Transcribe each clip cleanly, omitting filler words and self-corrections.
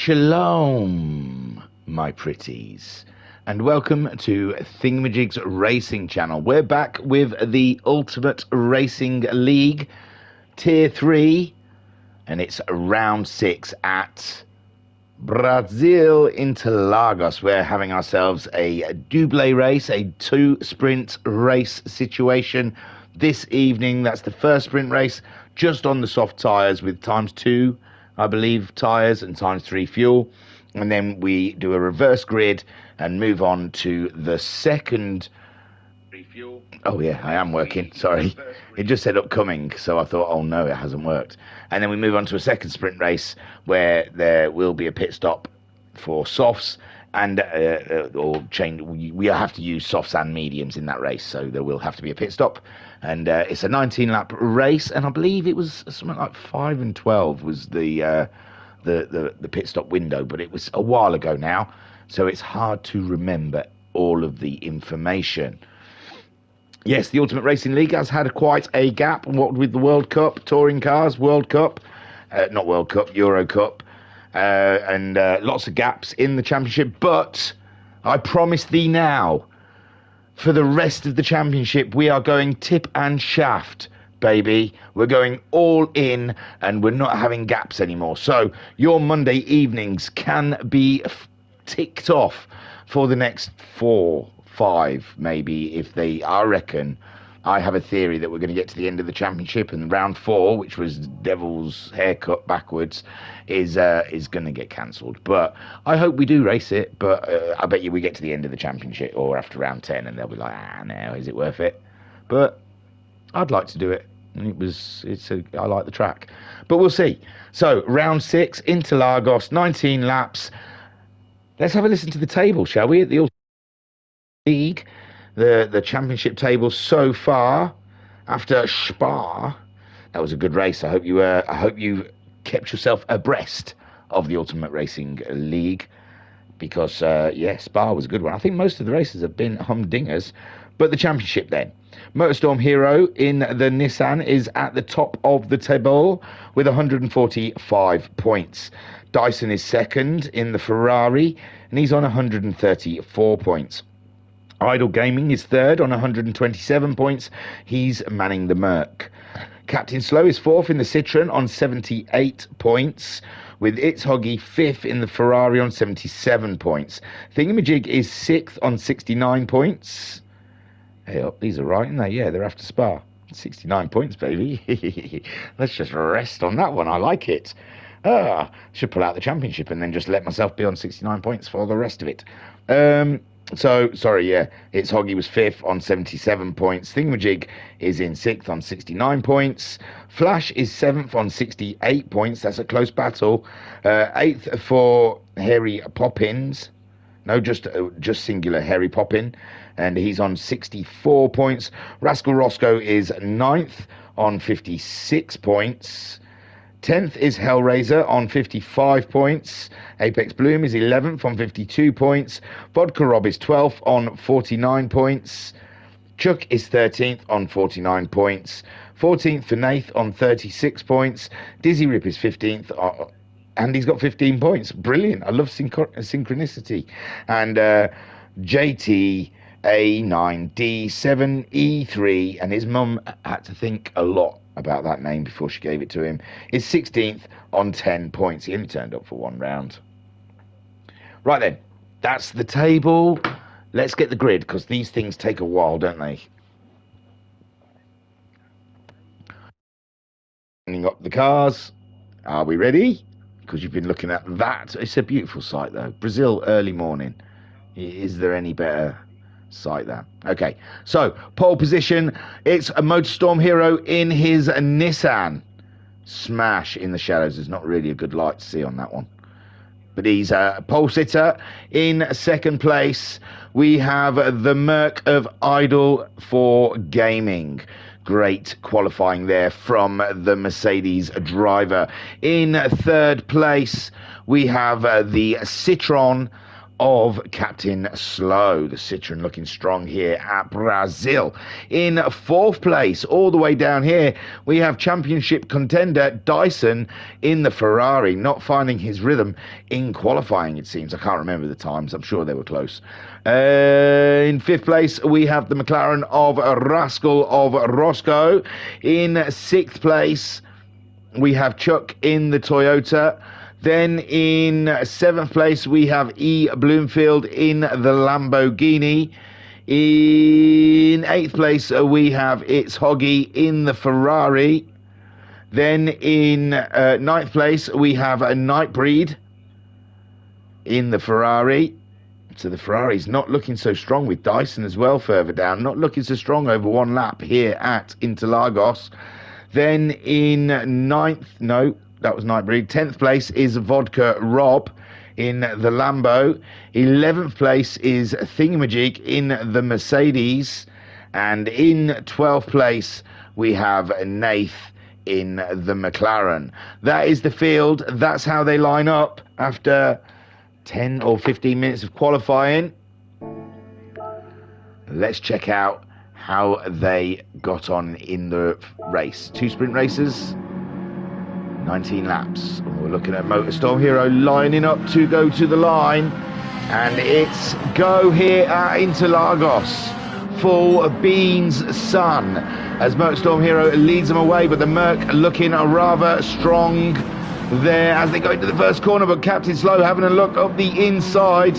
Shalom, my pretties, and welcome to Thingymajig's Racing Channel. We're back with the Ultimate Racing League, Tier 3, and it's round 6 at Brazil Interlagos. We're having ourselves a double race, a 2-sprint race situation this evening. That's the first sprint race, just on the soft tyres with ×2, I believe, tyres and ×3 fuel. And then we do a reverse grid and move on to the second refuel. Oh yeah, I am working, sorry. It just said upcoming, so I thought, oh no, it hasn't worked. And then we move on to a second sprint race where there will be a pit stop for softs and or change. We have to use softs and mediums in that race, so there will have to be a pit stop. And it's a 19-lap race, and I believe it was something like 5 and 12 was the pit stop window, but it was a while ago now, so it's hard to remember all of the information. Yes, the Ultimate Racing League has had quite a gap, what with the World Cup, Touring Cars, World Cup, not World Cup, Euro Cup, and lots of gaps in the championship, but I promise thee now, for the rest of the championship, we are going tip and shaft, baby. We're going all in, and we're not having gaps anymore. So your Monday evenings can be ticked off for the next 4, 5, maybe, if they, I reckon. I have a theory that we're going to get to the end of the championship, and round 4, which was Devil's haircut backwards, is going to get cancelled. But I hope we do race it. But I bet you we get to the end of the championship or after round 10, and they'll be like, now is it worth it? But I'd like to do it. I like the track, but we'll see. So round 6, Interlagos, 19 laps. Let's have a listen to the table, shall we? At the League. The championship table so far after Spa. That was a good race. I hope you kept yourself abreast of the Ultimate Racing League, because Spa was a good one. I think most of the races have been humdingers, but the championship then. Motorstorm Hero in the Nissan is at the top of the table with 145 points. Dyson is second in the Ferrari, and he's on 134 points. Idle Gaming is third on 127 points. He's manning the Merc. Captain Slow is fourth in the Citroen on 78 points, with It's Hoggy fifth in the Ferrari on 77 points. Thingymajig is sixth on 69 points. Hey, these are right, aren't they? Yeah, they're after Spa. 69 points, baby. Let's just rest on that one. I like it. Should pull out the championship and then just let myself be on 69 points for the rest of it. It's Hoggy was 5th on 77 points. Thingymajig is in 6th on 69 points. Flash is 7th on 68 points. That's a close battle. 8th for Harry Poppins. No, just singular, Harry Poppin. And he's on 64 points. Rascal Roscoe is 9th on 56 points. 10th is Hellraiser on 55 points. Apex Bloom is 11th on 52 points. Vodka Rob is 12th on 49 points. Chuck is 13th on 49 points. 14th for Nath on 36 points. Dizzy Rip is 15th, and he's got 15 points. Brilliant. I love synchronicity. And JT A9D7E3, and his mum had to think a lot about that name before she gave it to him, is 16th on 10 points. He only turned up for one round. Right then, that's the table. Let's get the grid, because these things take a while, don't they? Running up the cars. Are we ready? Because you've been looking at that. It's a beautiful sight, though. Brazil, early morning. Is there any better sight there? Okay, so pole position, it's a Motorstorm Hero in his Nissan. Smash in the shadows. There's not really a good light to see on that one, but he's a pole sitter. In second place we have the Merc of Idle for Gaming. Great qualifying there from the Mercedes driver. In third place we have the Citroen of Captain Slow. The Citroen looking strong here at Brazil. In fourth place, all the way down here, we have championship contender Dyson in the Ferrari, not finding his rhythm in qualifying, it seems. I can't remember the times. I'm sure they were close. In fifth place, we have the McLaren of Rascal of Roscoe. In sixth place, we have Chuck in the Toyota. Then in seventh place, we have E. Bloomfield in the Lamborghini. In eighth place, we have It's Hoggy in the Ferrari. Then in ninth place, we have a Nightbreed in the Ferrari. So the Ferrari's not looking so strong, with Dyson as well further down. Not looking so strong over one lap here at Interlagos. Then in ninth, no, that was Nightbreed. 10th place is Vodka Rob in the Lambo. 11th place is Thingymajig in the Mercedes. And in 12th place, we have Nath in the McLaren. That is the field. That's how they line up after 10 or 15 minutes of qualifying. Let's check out how they got on in the race. 2 sprint races, 19 laps. And we're looking at Motorstorm Hero lining up to go to the line. And it's go here at Interlagos. Full beans sun as Motorstorm Hero leads them away, but the Merc looking rather strong there as they go into the first corner, but Captain Slow having a look up the inside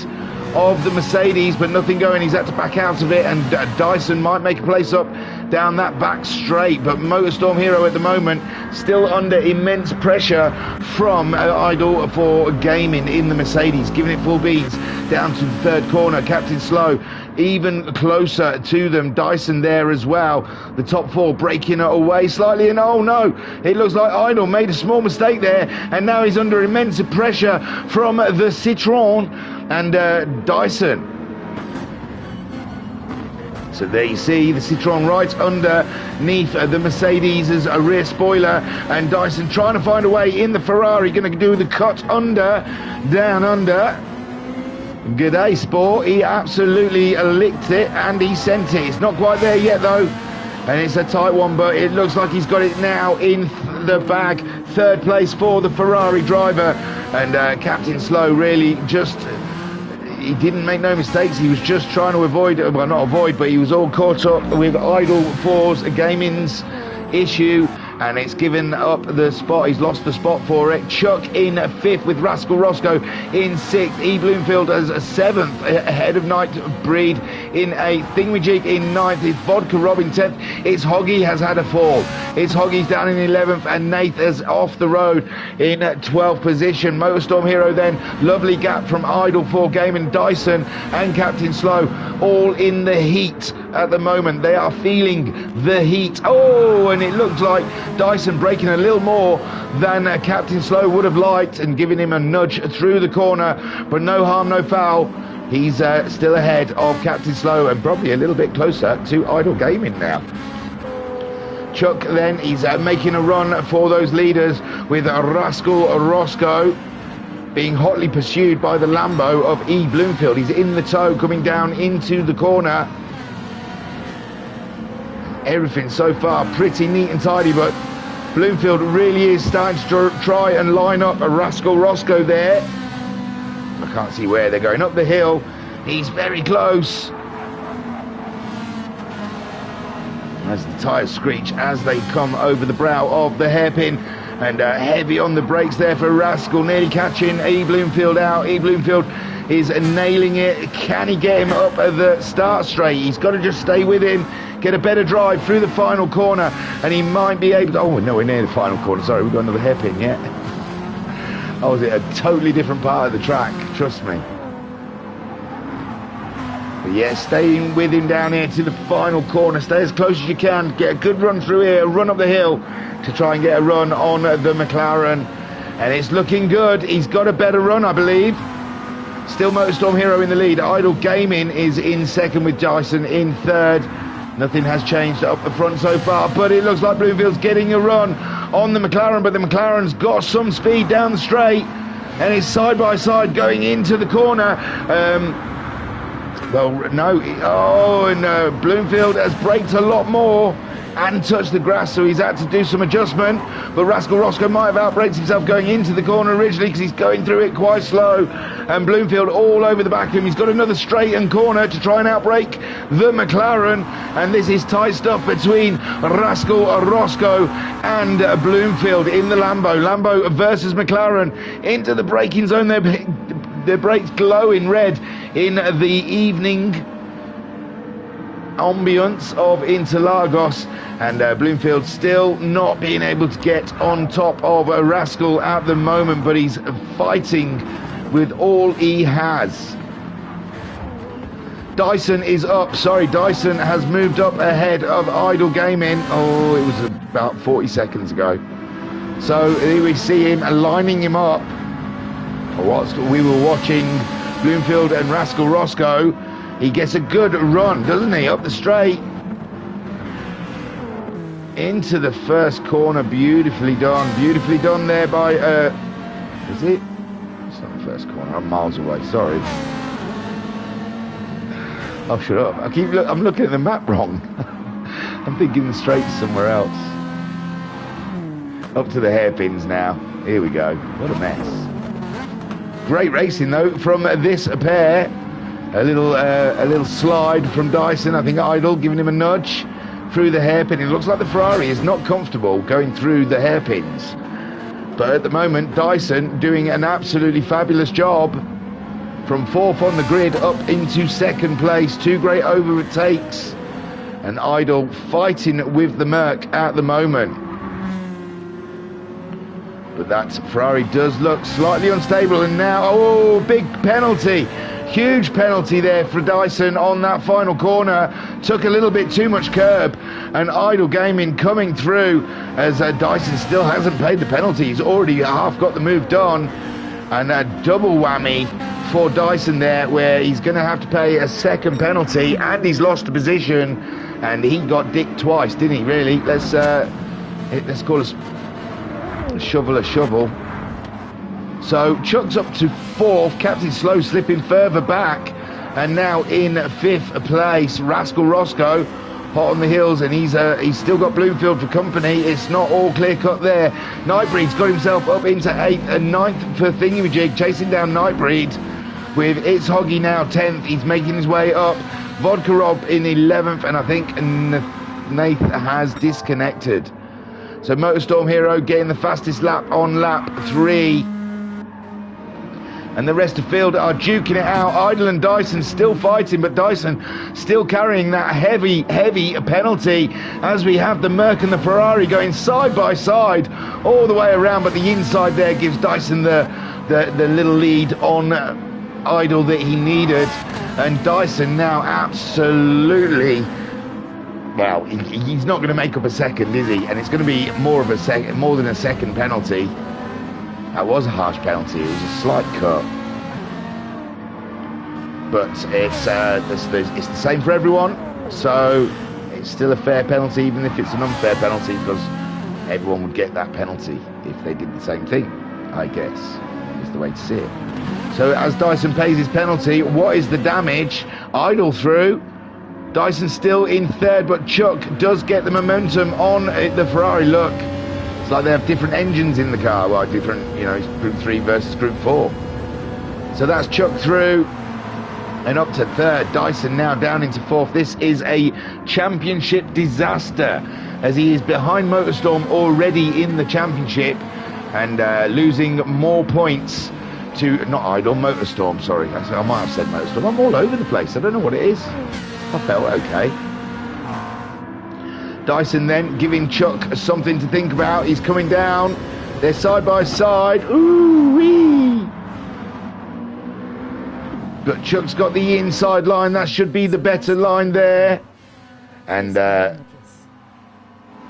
of the Mercedes, but nothing going. He's had to back out of it, and Dyson might make a place up down that back straight, but Motorstorm Hero at the moment still under immense pressure from Idle for Gaming in the Mercedes, giving it full beans down to the third corner. Captain Slow even closer to them. Dyson there as well. The top 4 breaking it away slightly, and oh no, it looks like Idle made a small mistake there, and now he's under immense pressure from the Citroen and Dyson. So there you see the Citroen right underneath the Mercedes' rear spoiler, and Dyson trying to find a way in the Ferrari, going to do the cut under, down under. G'day Sport, he absolutely licked it and he sent it. It's not quite there yet though, and it's a tight one, but it looks like he's got it now in the bag. Third place for the Ferrari driver, and Captain Slow really just, he didn't make no mistakes. He was just trying to avoid, well not avoid, but he was all caught up with Idle Force Gaming's issue, and it's given up the spot. He's lost the spot for it. Chuck in 5th with Rascal Roscoe in 6th. E. Bloomfield as 7th ahead of Nightbreed in 8th. Thingymajig in 9th. It's Vodka Rob in 10th. It's Hoggy has had a fall. It's Hoggy's down in 11th, and Nath is off the road in 12th position. Motorstorm Hero then, lovely gap from Idle for Gaming, Dyson and Captain Slow all in the heat at the moment. They are feeling the heat. Oh, and it looks like Dyson breaking a little more than Captain Slow would have liked, and giving him a nudge through the corner, but no harm, no foul. He's still ahead of Captain Slow, and probably a little bit closer to Idle Gaming now. Chuck then, he's making a run for those leaders, with Rascal Roscoe being hotly pursued by the Lambo of E. Bloomfield. He's in the tow, coming down into the corner. Everything so far pretty neat and tidy, but Bloomfield really is starting to try and line up a Rascal Roscoe there. I can't see where they're going. Up the hill. He's very close. As the tyres screech as they come over the brow of the hairpin, and heavy on the brakes there for Rascal, nearly catching E. Bloomfield out. E. Bloomfield is nailing it. Can he get him up at the start straight? He's got to just stay with him, get a better drive through the final corner, and he might be able to... Oh, we're nowhere near the final corner. Sorry, we've got another hairpin yet. Oh, is it a totally different part of the track? Trust me. But yeah, staying with him down here to the final corner. Stay as close as you can. Get a good run through here. Run up the hill to try and get a run on the McLaren. And it's looking good. He's got a better run, I believe. Still Motorstorm Hero in the lead. Idle Gaming is in 2nd with Dyson in 3rd. Nothing has changed up the front so far, but it looks like Bloomfield's getting a run on the McLaren, but the McLaren's got some speed down the straight. and it's side by side going into the corner. Well, no, Bloomfield has braked a lot more and touched the grass, so he's had to do some adjustment. But Rascal Roscoe might have outbraked himself going into the corner originally because he's going through it quite slow. And Bloomfield all over the back of him. He's got another straightened corner to try and outbrake the McLaren. And this is tight stuff between Rascal Roscoe and Bloomfield in the Lambo. Lambo versus McLaren into the braking zone. Their brakes glow in red in the evening ambience of Interlagos, and Bloomfield still not being able to get on top of Rascal at the moment, but he's fighting with all he has. Dyson is up. Dyson has moved up ahead of Idle Gaming. Oh, it was about 40 seconds ago. So here we see him lining him up whilst we were watching Bloomfield and Rascal Roscoe. He gets a good run, doesn't he, up the straight into the first corner. Beautifully done there by is it? It's not the first corner. I'm miles away, sorry. Oh, shut up. I'm looking at the map wrong. I'm thinking the straight's somewhere else. Up to the hairpins now. Here we go. What a mess. Great racing though from this pair. A little slide from Dyson, I think Idle giving him a nudge through the hairpin. It looks like the Ferrari is not comfortable going through the hairpins. But at the moment, Dyson doing an absolutely fabulous job from fourth on the grid up into second place. 2 great overtakes. And Idle fighting with the Merc at the moment. But that Ferrari does look slightly unstable. And now, oh, big penalty. Huge penalty there for Dyson on that final corner. Took a little bit too much curb, and Idle Gaming coming through as Dyson still hasn't paid the penalty. He's already half got the move done, and a double whammy for Dyson there, where he's going to have to pay a second penalty, and he's lost a position, and he got dicked twice, didn't he? Really? Let's call a shovel a shovel. So Chuck's up to fourth, Captain Slow slipping further back, and now in fifth place, Rascal Roscoe hot on the heels, and he's still got Bloomfield for company. It's not all clear cut there. Nightbreed's got himself up into 8th and 9th for Thingymajig, chasing down Nightbreed with It's Hoggy now 10th. He's making his way up. Vodka Rob in 11th, and I think Nath has disconnected. So Motorstorm Hero getting the fastest lap on lap 3. And the rest of the field are duking it out. Idle and Dyson still fighting, but Dyson still carrying that heavy penalty as we have the Merc and the Ferrari going side by side all the way around. But the inside there gives Dyson the little lead on Idle that he needed. And Dyson now absolutely, well, he's not going to make up a second, is he? And it's going to be more than a second penalty. That was a harsh penalty. It was a slight cut, but it's the same for everyone. So it's still a fair penalty, even if it's an unfair penalty, because everyone would get that penalty if they did the same thing. I guess is the way to see it. So as Dyson pays his penalty, what is the damage? Idle through. Dyson still in third, but Chuck does get the momentum on the Ferrari. Look. It's like they have different engines in the car, well, different, it's Group 3 versus Group 4. So that's Chuck through and up to third. Dyson now down into fourth. This is a championship disaster, as he is behind Motorstorm already in the championship and losing more points to, not Idle, Motorstorm, sorry. I might have said Motorstorm. I'm all over the place. I don't know what it is. I felt okay. Dyson then giving Chuck something to think about. He's coming down. They're side by side. Ooh-wee. But Chuck's got the inside line. That should be the better line there. And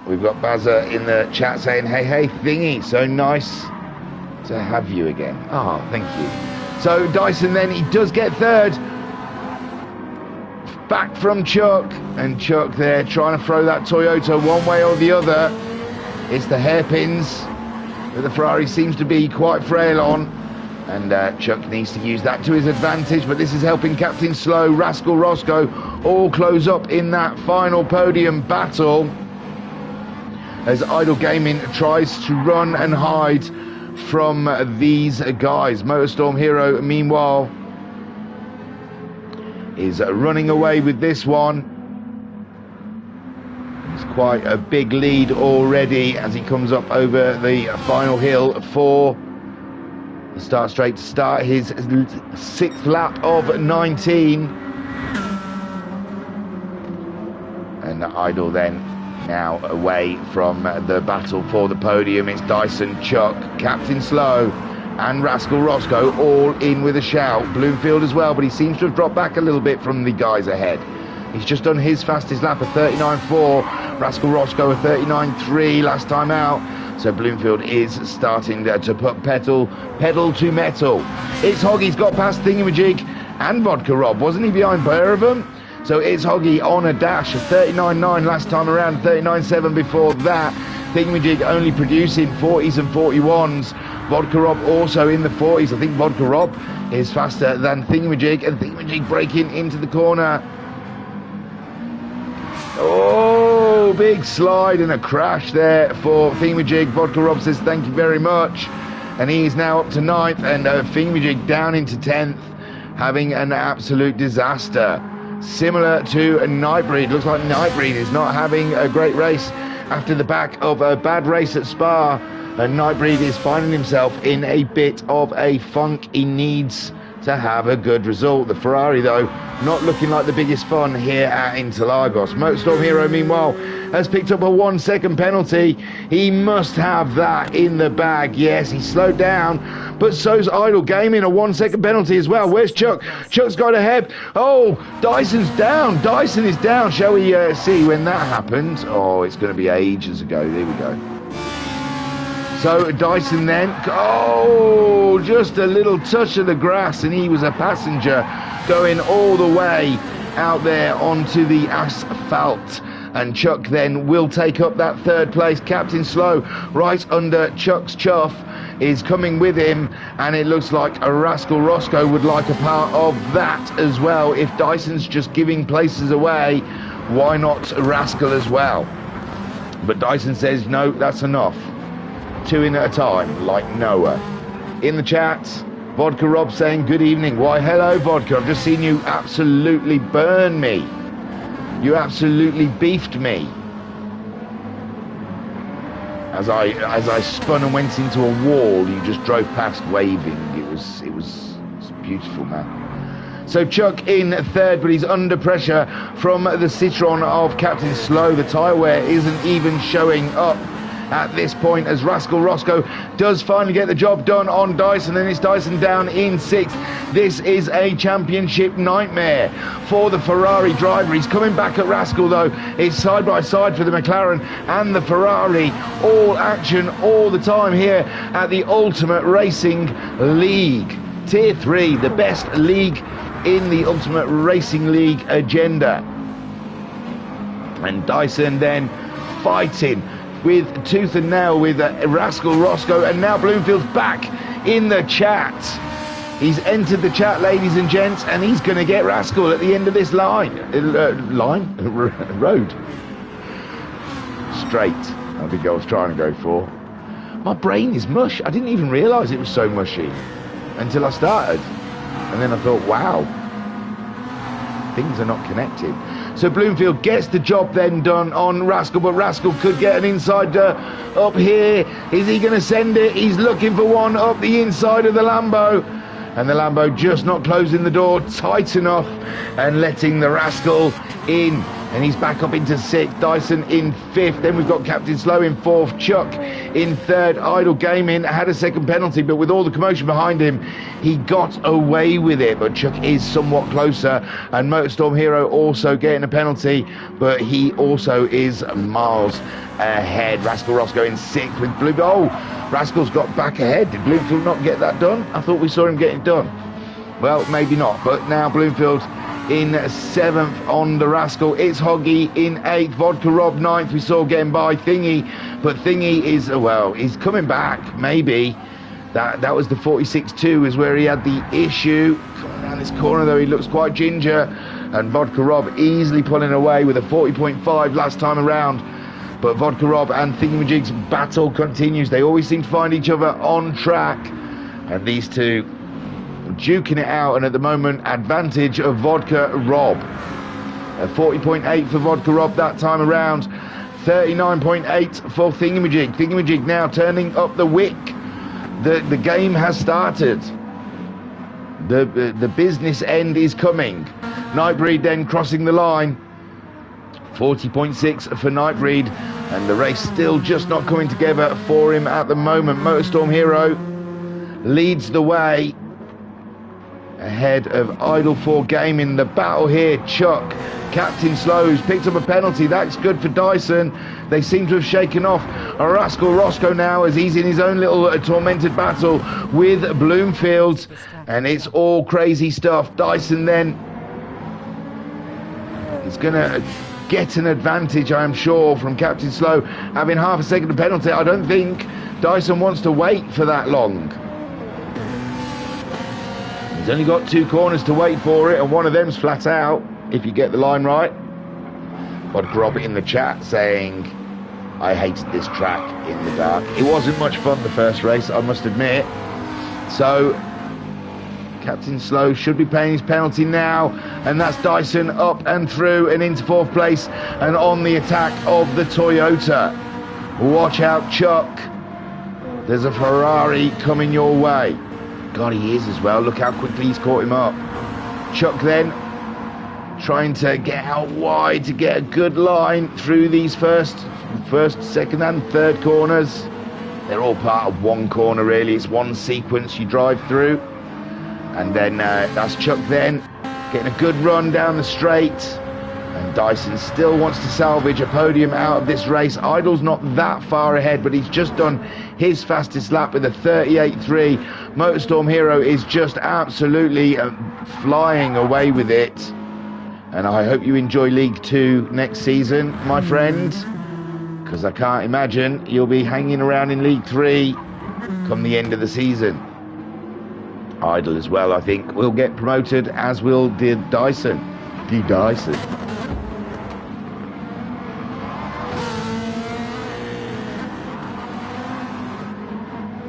we've got Bazza in the chat saying, hey, Thingy, so nice to have you again. Oh, thank you. So Dyson then, he does get third. Back from Chuck, and Chuck there trying to throw that Toyota one way or the other. It's the hairpins that the Ferrari seems to be quite frail on, And Chuck needs to use that to his advantage, but this is helping Captain Slow, Rascal Roscoe all close up in that final podium battle as Idle Gaming tries to run and hide from these guys. Motorstorm Hero, meanwhile, is running away with this one. It's quite a big lead already as he comes up over the final hill for the start straight to start his 6th lap of 19. And Idle then now away from the battle for the podium. It's Dyson, Chuck, Captain Slow and Rascal Roscoe all in with a shout. Bloomfield as well, but he seems to have dropped back a little bit from the guys ahead. He's just done his fastest lap of 39.4. Rascal Roscoe a 39.3 last time out. So Bloomfield is starting to put pedal to metal. It's Hoggy's got past Thingymajig and Vodka Rob. Wasn't he behind pair of them? So it's Hoggy on a dash of 39.9 last time around, 39.7 before that. Thingymajig only producing 40s and 41s. Vodka Rob also in the 40s. I think Vodka Rob is faster than Thingymajig, and Thingymajig breaking into the corner. Oh, big slide and a crash there for Thingymajig. Vodka Rob says thank you very much. And he is now up to 9th, and Thingymajig down into 10th, having an absolute disaster. Similar to Nightbreed. Looks like Nightbreed is not having a great race after the back of a bad race at Spa. And Nightbreed is finding himself in a bit of a funk. He needs to have a good result. The Ferrari, though, not looking like the biggest fun here at Interlagos. Motorstorm Hero, meanwhile, has picked up a 1 second penalty. He must have that in the bag. Yes, he slowed down, but so's Idle Gaming, a 1 second penalty as well. Where's Chuck? Chuck's got ahead. Oh, Dyson's down. Dyson is down. Shall we see when that happened? Oh, it's going to be ages ago. There we go. So Dyson then, oh, just a little touch of the grass, and he was a passenger going all the way out there onto the asphalt. And Chuck then will take up that 3rd place. Captain Slow, right under Chuck's chuff, is coming with him, and it looks like a Rascal Roscoe would like a part of that as well. If Dyson's just giving places away, why not Rascal as well? But Dyson says, no, that's enough. 2 in at a time, like Noah. In the chat, Vodka Rob saying good evening. Why, hello, Vodka. I've just seen you absolutely burn me. You absolutely beefed me. As I spun and went into a wall, you just drove past waving. It was beautiful, man. So Chuck in 3rd, but he's under pressure from the Citroen of Captain Slow. The tyre wear isn't even showing up at this point as Rascal Roscoe does finally get the job done on Dyson, and it's Dyson down in 6th. This is a championship nightmare for the Ferrari driver. He's coming back at Rascal, though. It's side by side for the McLaren and the Ferrari. All action all the time here at the Ultimate Racing League. Tier 3, the best league in the Ultimate Racing League agenda. And Dyson then fighting with tooth and nail with Rascal Roscoe, and now Bloomfield's back in the chat. He's entered the chat, ladies and gents, and he's going to get Rascal at the end of this road. Straight, I think I was trying to go for. My brain is mush. I didn't even realise it was so mushy until I started, and then I thought, wow, things are not connected. So Bloomfield gets the job then done on Rascal, but Rascal could get an inside up here. Is he going to send it? He's looking for one up the inside of the Lambo. And the Lambo just not closing the door tight enough and letting the Rascal in. And he's back up into 6th. Dyson in 5th. Then we've got Captain Slow in 4th. Chuck in 3rd. Idle Gaming had a 2nd penalty, but with all the commotion behind him, he got away with it. But Chuck is somewhat closer. And Motorstorm Hero also getting a penalty, but he also is miles ahead. Rascal Roscoe in 6th with Blue. Oh, Rascal's got back ahead. Did Bloomfield not get that done? I thought we saw him get it done. Well, maybe not. But now Bloomfield in 7th on the Rascal. It's Hoggy in 8th. Vodka Rob 9th. We saw getting by Thingy, but Thingy is, well, he's coming back, maybe. That was the 46.2 is where he had the issue. Coming around this corner though, he looks quite ginger, and Vodka Rob easily pulling away with a 40.5 last time around. But Vodka Rob and Thingamajig's battle continues. They always seem to find each other on track, and these two duking it out, and at the moment advantage of Vodka Rob. A 40.8 for Vodka Rob that time around, 39.8 for Thingamajig. Thingamajig now turning up the wick. The game has started. The business end is coming. Nightbreed then crossing the line. 40.6 for Nightbreed, and the race still just not coming together for him at the moment. Motorstorm Hero leads the way ahead of Idle 4 Gaming. The battle here, Chuck, Captain Slows picked up a penalty. That's good for Dyson. They seem to have shaken off Rascal Roscoe now, as he's in his own little tormented battle with Bloomfield, and it's all crazy stuff. Dyson then is going to get an advantage, I am sure, from Captain Slow having half a second of penalty. I don't think Dyson wants to wait for that long. He's only got 2 corners to wait for it, and one of them's flat out, if you get the line right. Vodka Rob in the chat saying, I hated this track in the dark. It wasn't much fun the first race, I must admit. So Captain Slow should be paying his penalty now, and that's Dyson up and through and into 4th place and on the attack of the Toyota. Watch out, Chuck. There's a Ferrari coming your way. God, he is as well. Look how quickly he's caught him up. Chuck then trying to get out wide to get a good line through these first, second and third corners. They're all part of one corner really. It's one sequence you drive through. And then that's Chuck then getting a good run down the straight. And Dyson still wants to salvage a podium out of this race. Idle's not that far ahead, but he's just done his fastest lap with a 38.3. Motorstorm Hero is just absolutely flying away with it. And I hope you enjoy League 2 next season, my friend, because I can't imagine you'll be hanging around in League 3 come the end of the season. Idle as well, I think, will get promoted, as will Dyson. Dyson.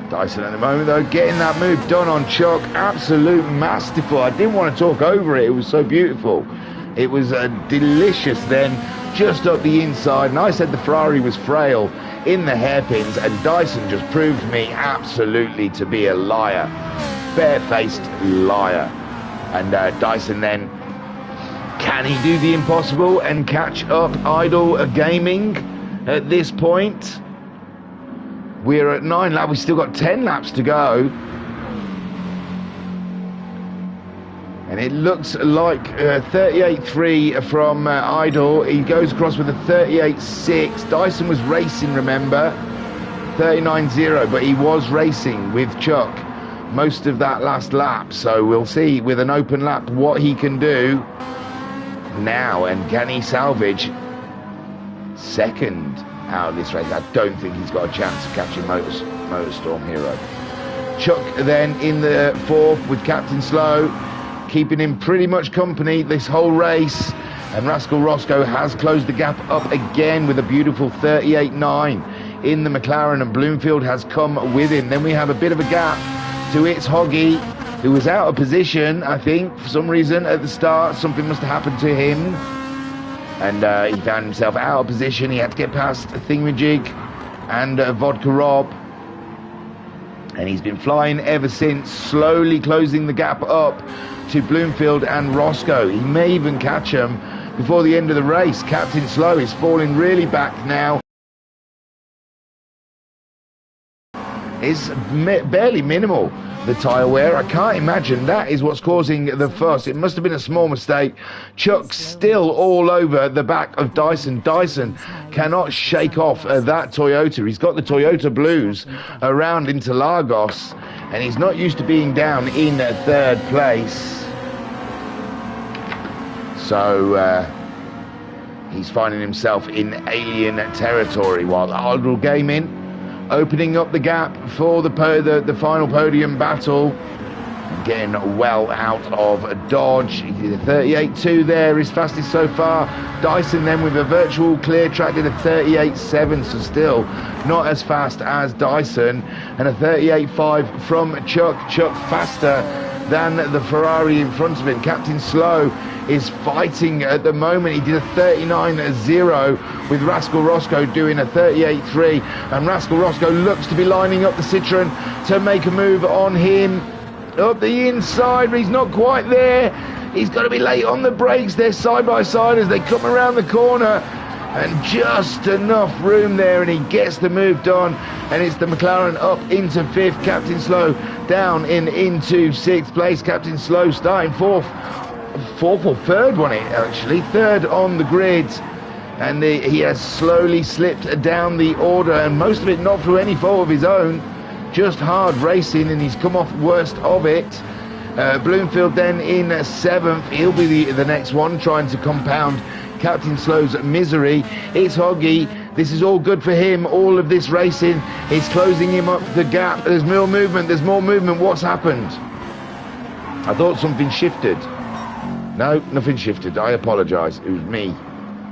Dyson at the moment though, getting that move done on Chuck, absolute masterful. I didn't want to talk over it, it was so beautiful. It was delicious then, just up the inside, and I said the Ferrari was frail in the hairpins, and Dyson just proved me absolutely to be a liar. Bare-faced liar. And Dyson then, can he do the impossible and catch up Idle Gaming at this point? We're at 9 laps, we've still got 10 laps to go. And it looks like 38.3 from Idle. He goes across with a 38.6. Dyson was racing, remember, 39.0, but he was racing with Chuck most of that last lap. So we'll see with an open lap what he can do now, and can he salvage second out of this race? I don't think he's got a chance of catching Motorstorm Hero. Chuck then in the 4th with Captain Slow, keeping him pretty much company this whole race, and Rascal Roscoe has closed the gap up again with a beautiful 38.9 in the McLaren, and Bloomfield has come with him. Then we have a bit of a gap to It's Hoggy, who was out of position, I think, for some reason at the start. Something must have happened to him, and he found himself out of position. He had to get past Thingamajig and Vodka Rob, and he's been flying ever since, slowly closing the gap up to Bloomfield and Roscoe. He may even catch him before the end of the race. Captain Slow is falling really back now. It's barely minimal, the tyre wear. I can't imagine that is what's causing the fuss. It must have been a small mistake. Chuck's still all over the back of Dyson. Dyson cannot shake off that Toyota. He's got the Toyota blues around Interlagos, and he's not used to being down in 3rd place. So he's finding himself in alien territory, while Idle Gaming opening up the gap for the final podium battle. Getting well out of dodge. 38.2 there, his fastest so far. Dyson then with a virtual clear track did a 38.7, so still not as fast as Dyson. And a 38.5 from Chuck. Chuck faster than the Ferrari in front of him. Captain Slow is fighting at the moment. He did a 39.0 with Rascal Roscoe doing a 38.3. And Rascal Roscoe looks to be lining up the Citroen to make a move on him. Up the inside, but he's not quite there. He's got to be late on the brakes. They're side by side as they come around the corner, and just enough room there, and he gets the move done. And it's the McLaren up into fifth. Captain Slow down into sixth place. Captain Slow starting fourth or third, wasn't it? Actually, third on the grid. And he has slowly slipped down the order, and most of it not through any fault of his own. Just hard racing, and he's come off worst of it. Bloomfield then in seventh. He'll be the next one, trying to compound Captain Slow's misery. It's Hoggy. This is all good for him. All of this racing is closing him up the gap. There's more movement. There's more movement. What's happened? I thought something shifted. No, nothing shifted. I apologise. It was me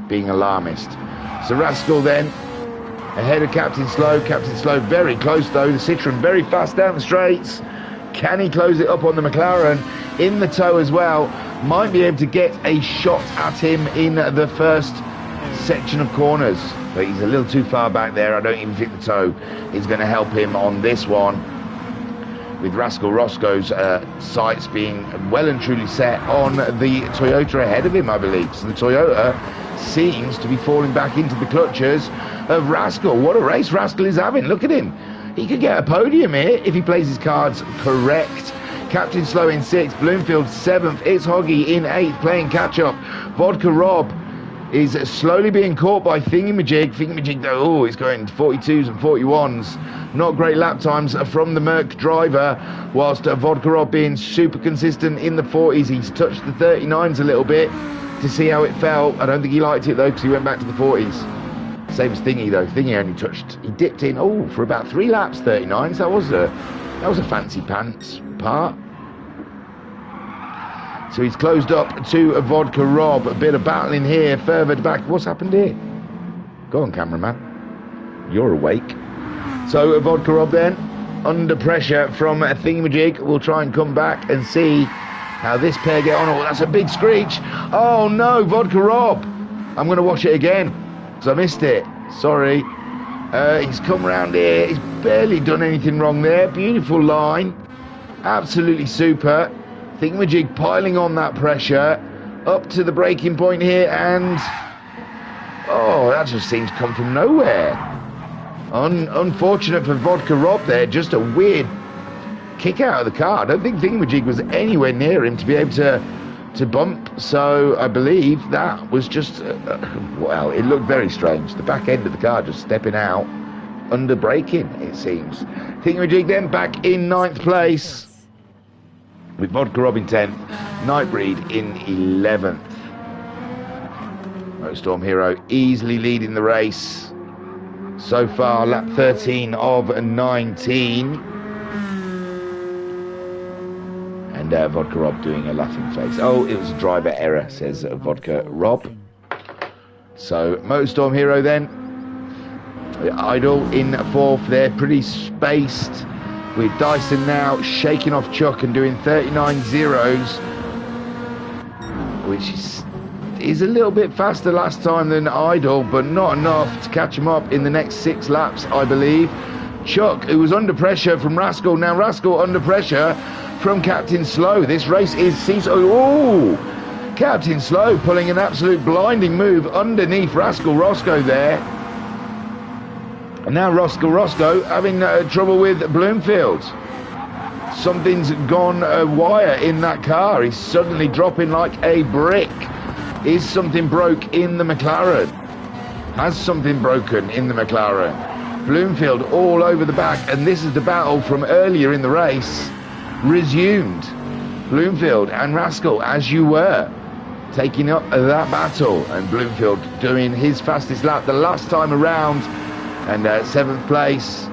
being alarmist. So Rascal then ahead of Captain Slow. Captain Slow very close though. The Citroen very fast down the straights. Can he close it up on the McLaren? In the tow as well. Might be able to get a shot at him in the first section of corners. But he's a little too far back there. I don't even think the tow is going to help him on this one. With Rascal Roscoe's sights being well and truly set on the Toyota ahead of him, I believe. So the Toyota seems to be falling back into the clutches of Rascal. What a race Rascal is having. Look at him. He could get a podium here if he plays his cards correct. Captain Slow in sixth. Bloomfield seventh. It's Hoggy in eighth, playing catch-up. Vodka Rob is slowly being caught by Thingymajig. Thingymajig, though, he's going 42s and 41s. Not great lap times from the Merc driver, whilst Vodka Rob being super consistent in the 40s. He's touched the 39s a little bit to see how it felt. I don't think he liked it, though, because he went back to the 40s. Same as Thingy, though. Thingy only he dipped in, for about 3 laps, 39s. That was a fancy pants part. So he's closed up to a Vodka Rob. A bit of battling here, further back. What's happened here? Go on, cameraman. You're awake. So a Vodka Rob then, under pressure from Thingymajig. We'll try and come back and see how this pair get on. Oh, that's a big screech. Oh, no, Vodka Rob. I'm going to watch it again, because I missed it. Sorry. He's come round here. He's barely done anything wrong there. Beautiful line. Absolutely super. Thingymajig piling on that pressure up to the breaking point here, and that just seems to come from nowhere. Unfortunate for Vodka Rob there. Just a weird kick out of the car. I don't think Thingymajig was anywhere near him to be able to bump, so I believe that was just well, it looked very strange. The back end of the car just stepping out under braking, it seems. Thingymajig then back in 9th place, with Vodka Rob in 10th, Nightbreed in 11th. Motorstorm Hero easily leading the race so far, lap 13 of 19. And Vodka Rob doing a laughing face. Oh, it was a driver error, says Vodka Rob. So Motorstorm Hero then, Idle in 4th there, pretty spaced. With Dyson now shaking off Chuck and doing 39 zeros, which is a little bit faster last time than Idle, but not enough to catch him up in the next 6 laps, I believe. Chuck, who was under pressure from Rascal, now Rascal under pressure from Captain Slow. This race seems... Oh! Captain Slow pulling an absolute blinding move underneath Rascal Roscoe there. And now Rascal Roscoe having trouble with Bloomfield. Something's gone wire in that car. He's suddenly dropping like a brick. Is something broke in the McLaren? Has something broken in the McLaren? Bloomfield all over the back, and this is the battle from earlier in the race resumed. Bloomfield and Rascal, as you were, taking up that battle, and Bloomfield doing his fastest lap the last time around. And 7th place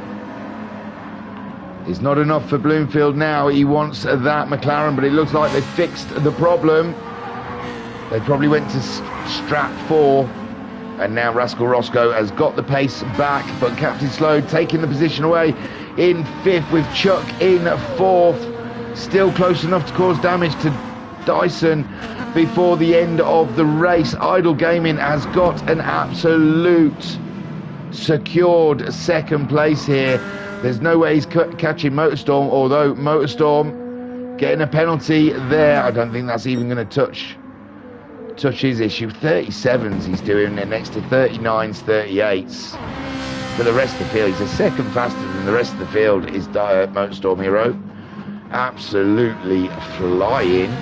is not enough for Bloomfield now. He wants that McLaren, but it looks like they fixed the problem. They probably went to strap 4, and now Rascal Roscoe has got the pace back, but Captain Slow taking the position away in 5th with Chuck in 4th. Still close enough to cause damage to Dyson before the end of the race. Idle Gaming has got an absolute secured 2nd place here. There's no way he's catching Motorstorm, although Motorstorm getting a penalty there. I don't think that's even going to touch his issue. 37s he's doing, and next to 39s, 38s. For the rest of the field, he's a second faster than the rest of the field is Motorstorm Hero. Absolutely flying.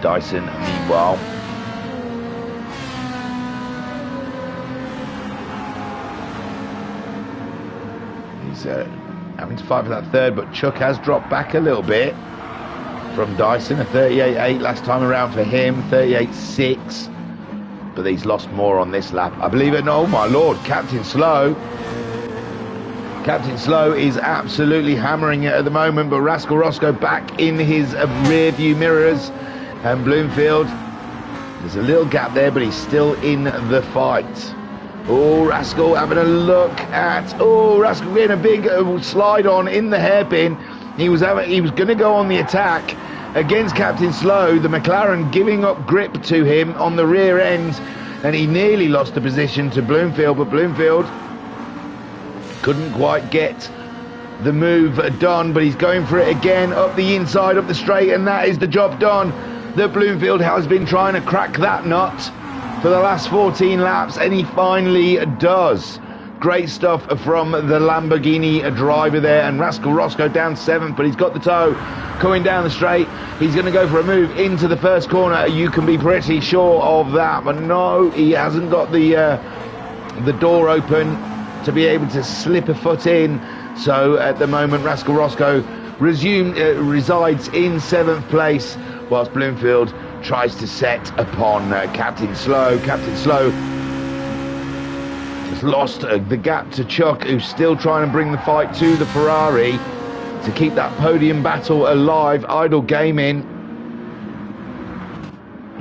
Dyson, meanwhile, he's having to fight for that 3rd, but Chuck has dropped back a little bit from Dyson. A 38.8 last time around for him, 38.6, but he's lost more on this lap, I believe it. Oh my lord, Captain Slow is absolutely hammering it at the moment, but Rascal Roscoe back in his rear view mirrors, and Bloomfield, there's a little gap there, but he's still in the fight. Oh, Rascal having a look at, Rascal getting a big slide on in the hairpin. He was going to go on the attack against Captain Slow, the McLaren giving up grip to him on the rear end, and he nearly lost the position to Bloomfield, but Bloomfield couldn't quite get the move done, but he's going for it again up the inside of the straight, and that is the job done. That Bloomfield has been trying to crack that nut for the last 14 laps, and he finally does. Great stuff from the Lamborghini driver there, and Rascal Roscoe down 7th, but he's got the toe coming down the straight. He's going to go for a move into the first corner. You can be pretty sure of that, but no, he hasn't got the door open to be able to slip a foot in. So at the moment, Rascal Roscoe resides in 7th place, whilst Bloomfield tries to set upon Captain Slow. Captain Slow has lost the gap to Chuck, who's still trying to bring the fight to the Ferrari to keep that podium battle alive. Idle Gaming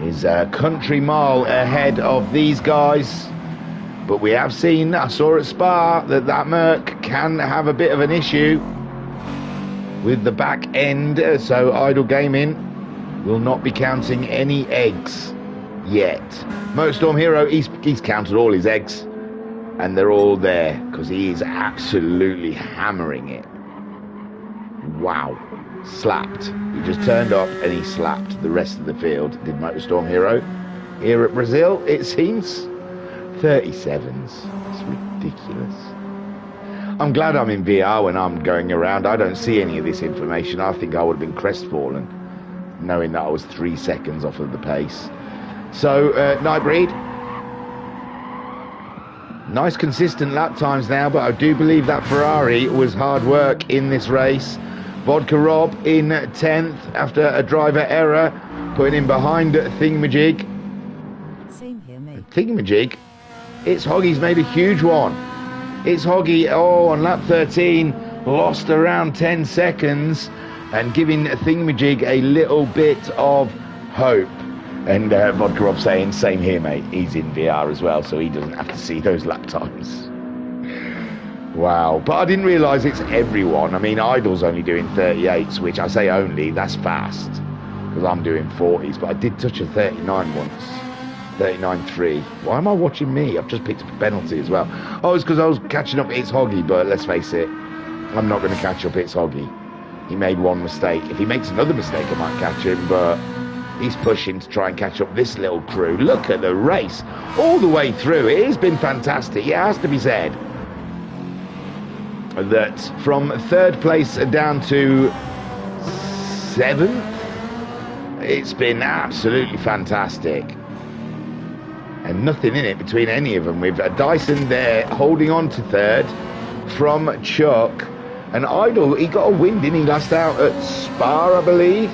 is a country mile ahead of these guys, but we have seen, I saw at Spa, that Merc can have a bit of an issue with the back end, so Idle Gaming will not be counting any eggs yet. Motorstorm Hero, he's counted all his eggs, and they're all there, because he is absolutely hammering it. Wow. Slapped. He just turned up and he slapped the rest of the field, did Motorstorm Hero. Here at Brazil, it seems, 37s. It's ridiculous. I'm glad I'm in VR when I'm going around. I don't see any of this information. I think I would have been crestfallen, knowing that I was 3 seconds off of the pace. So, Nightbreed, nice consistent lap times now, but I do believe that Ferrari was hard work in this race. Vodka Rob in 10th after a driver error, putting him behind Thingymajig. Same here, mate. Thingymajig, it's Hoggy's made a huge one. It's Hoggy, on lap 13, lost around 10 seconds, and giving Thingymajig a little bit of hope. And Vodka Rob saying, same here, mate. He's in VR as well, so he doesn't have to see those lap times. Wow. But I didn't realise it's everyone. I mean, Idle's only doing 38s, which I say only, that's fast, because I'm doing 40s. But I did touch a 39 once. 39.3. Why am I watching me? I've just picked up a penalty as well. Oh, it's because I was catching up It's Hoggy, but let's face it, I'm not going to catch up It's Hoggy. He made one mistake. If he makes another mistake, I might catch him, but he's pushing to try and catch up this little crew. Look at the race all the way through. It has been fantastic. It has to be said that from 3rd place down to 7th, it's been absolutely fantastic. And nothing in it between any of them. With Dyson there holding on to 3rd from Chuck. And Idle, he got a win, didn't he, last out at Spa, I believe.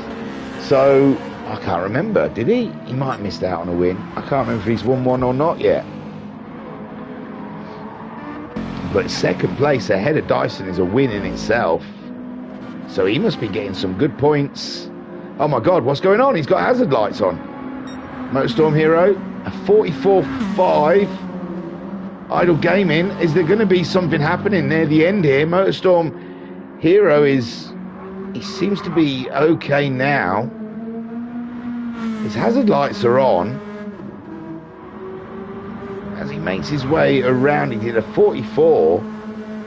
So, I can't remember, did he? He might have missed out on a win. I can't remember if he's won one or not yet. But second place ahead of Dyson is a win in itself. So he must be getting some good points. Oh my God, what's going on? He's got hazard lights on. Motorstorm Hero, a 44.5. Idle Gaming, is there going to be something happening near the end here? Motorstorm Hero he seems to be okay now. His hazard lights are on. As he makes his way around, he did a 44.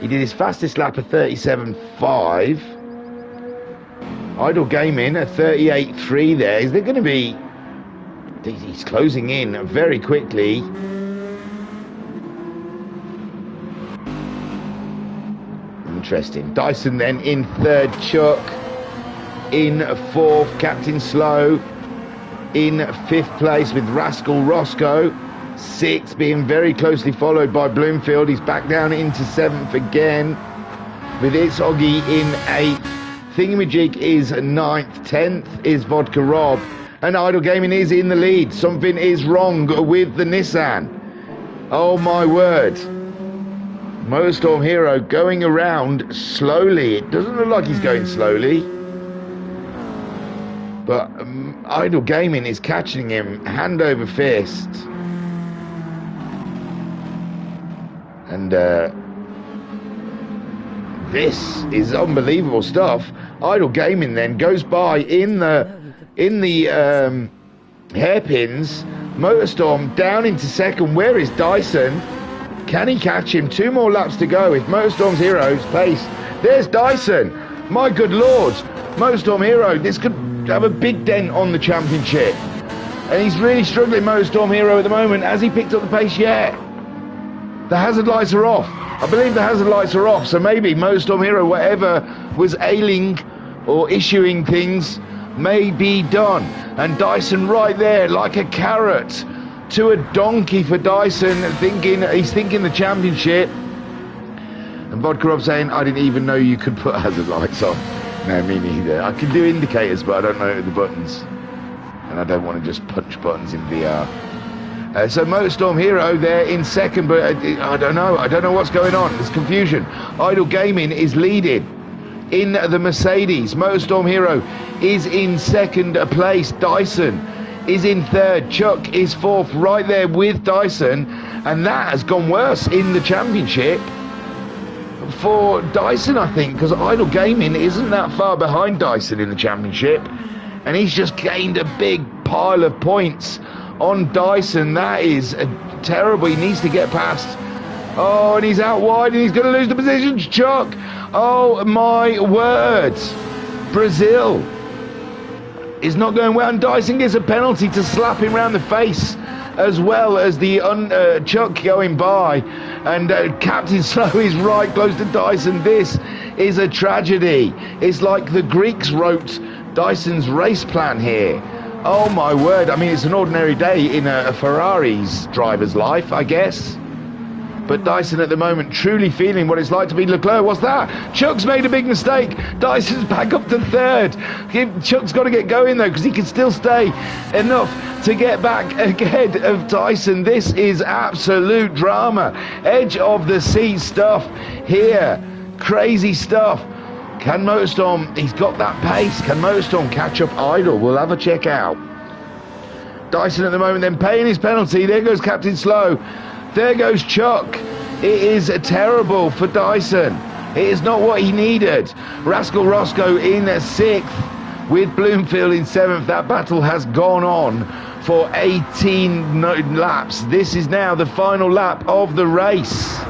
He did his fastest lap of 37.5. Idle Gaming, a 38.3 there. Is there going to be... He's closing in very quickly. Interesting. Dyson then in third, Chuck in fourth, Captain Slow in fifth place with Rascal Roscoe. Sixth, being very closely followed by Bloomfield. He's back down into seventh again with It's Oggy in eighth. Thingymajig is ninth. 10th is Vodka Rob. And Idle Gaming is in the lead. Something is wrong with the Nissan. Oh my word. Motorstorm Hero going around slowly. It doesn't look like he's going slowly. But Idle Gaming is catching him hand over fist. And this is unbelievable stuff. Idle Gaming then goes by in the hairpins. Motorstorm down into second. Where is Dyson? Can he catch him? 2 more laps to go. If Motorstorm's Hero's pace. There's Dyson. My good lord. Motorstorm Hero. This could have a big dent on the championship. And he's really struggling, Motorstorm Hero, at the moment. Has he picked up the pace yet? The hazard lights are off. I believe the hazard lights are off. So maybe Motorstorm Hero, whatever was ailing or issuing things, may be done. And Dyson right there like a carrot to a donkey for Dyson, he's thinking the championship. And Vodka Rob saying, I didn't even know you could put hazard lights on. No, me neither. I can do indicators, but I don't know the buttons. And I don't want to just punch buttons in VR. So Motorstorm Hero there in second, but I don't know what's going on. There's confusion. Idle Gaming is leading in the Mercedes. Motorstorm Hero is in second place. Dyson is in third. Chuck is fourth, right there with Dyson. And that has gone worse in the championship for Dyson, I think, because Idle Gaming isn't that far behind Dyson in the championship. And he's just gained a big pile of points on Dyson. That is terrible. He needs to get past. Oh, and he's out wide and he's going to lose the position. Chuck. Oh, my words. Brazil is not going well. And Dyson gets a penalty to slap him round the face, as well as the Chuck going by. And Captain Slow is right close to Dyson. This is a tragedy. It's like the Greeks wrote Dyson's race plan here. Oh my word. I mean, it's an ordinary day in a Ferrari's driver's life, I guess. But Dyson at the moment truly feeling what it's like to be Leclerc. What's that? Chuck's made a big mistake. Dyson's back up to third. Chuck's got to get going though, because he can still stay enough to get back ahead of Dyson. This is absolute drama. Edge of the seat stuff here. Crazy stuff. Can Motorstorm, he's got that pace. Can Motorstorm catch up Idle? We'll have a check out. Dyson at the moment then paying his penalty. There goes Captain Slow. There goes Chuck. It is terrible for Dyson. It is not what he needed. Rascal Roscoe in 6th with Bloomfield in 7th. That battle has gone on for 18 laps. This is now the final lap of the race.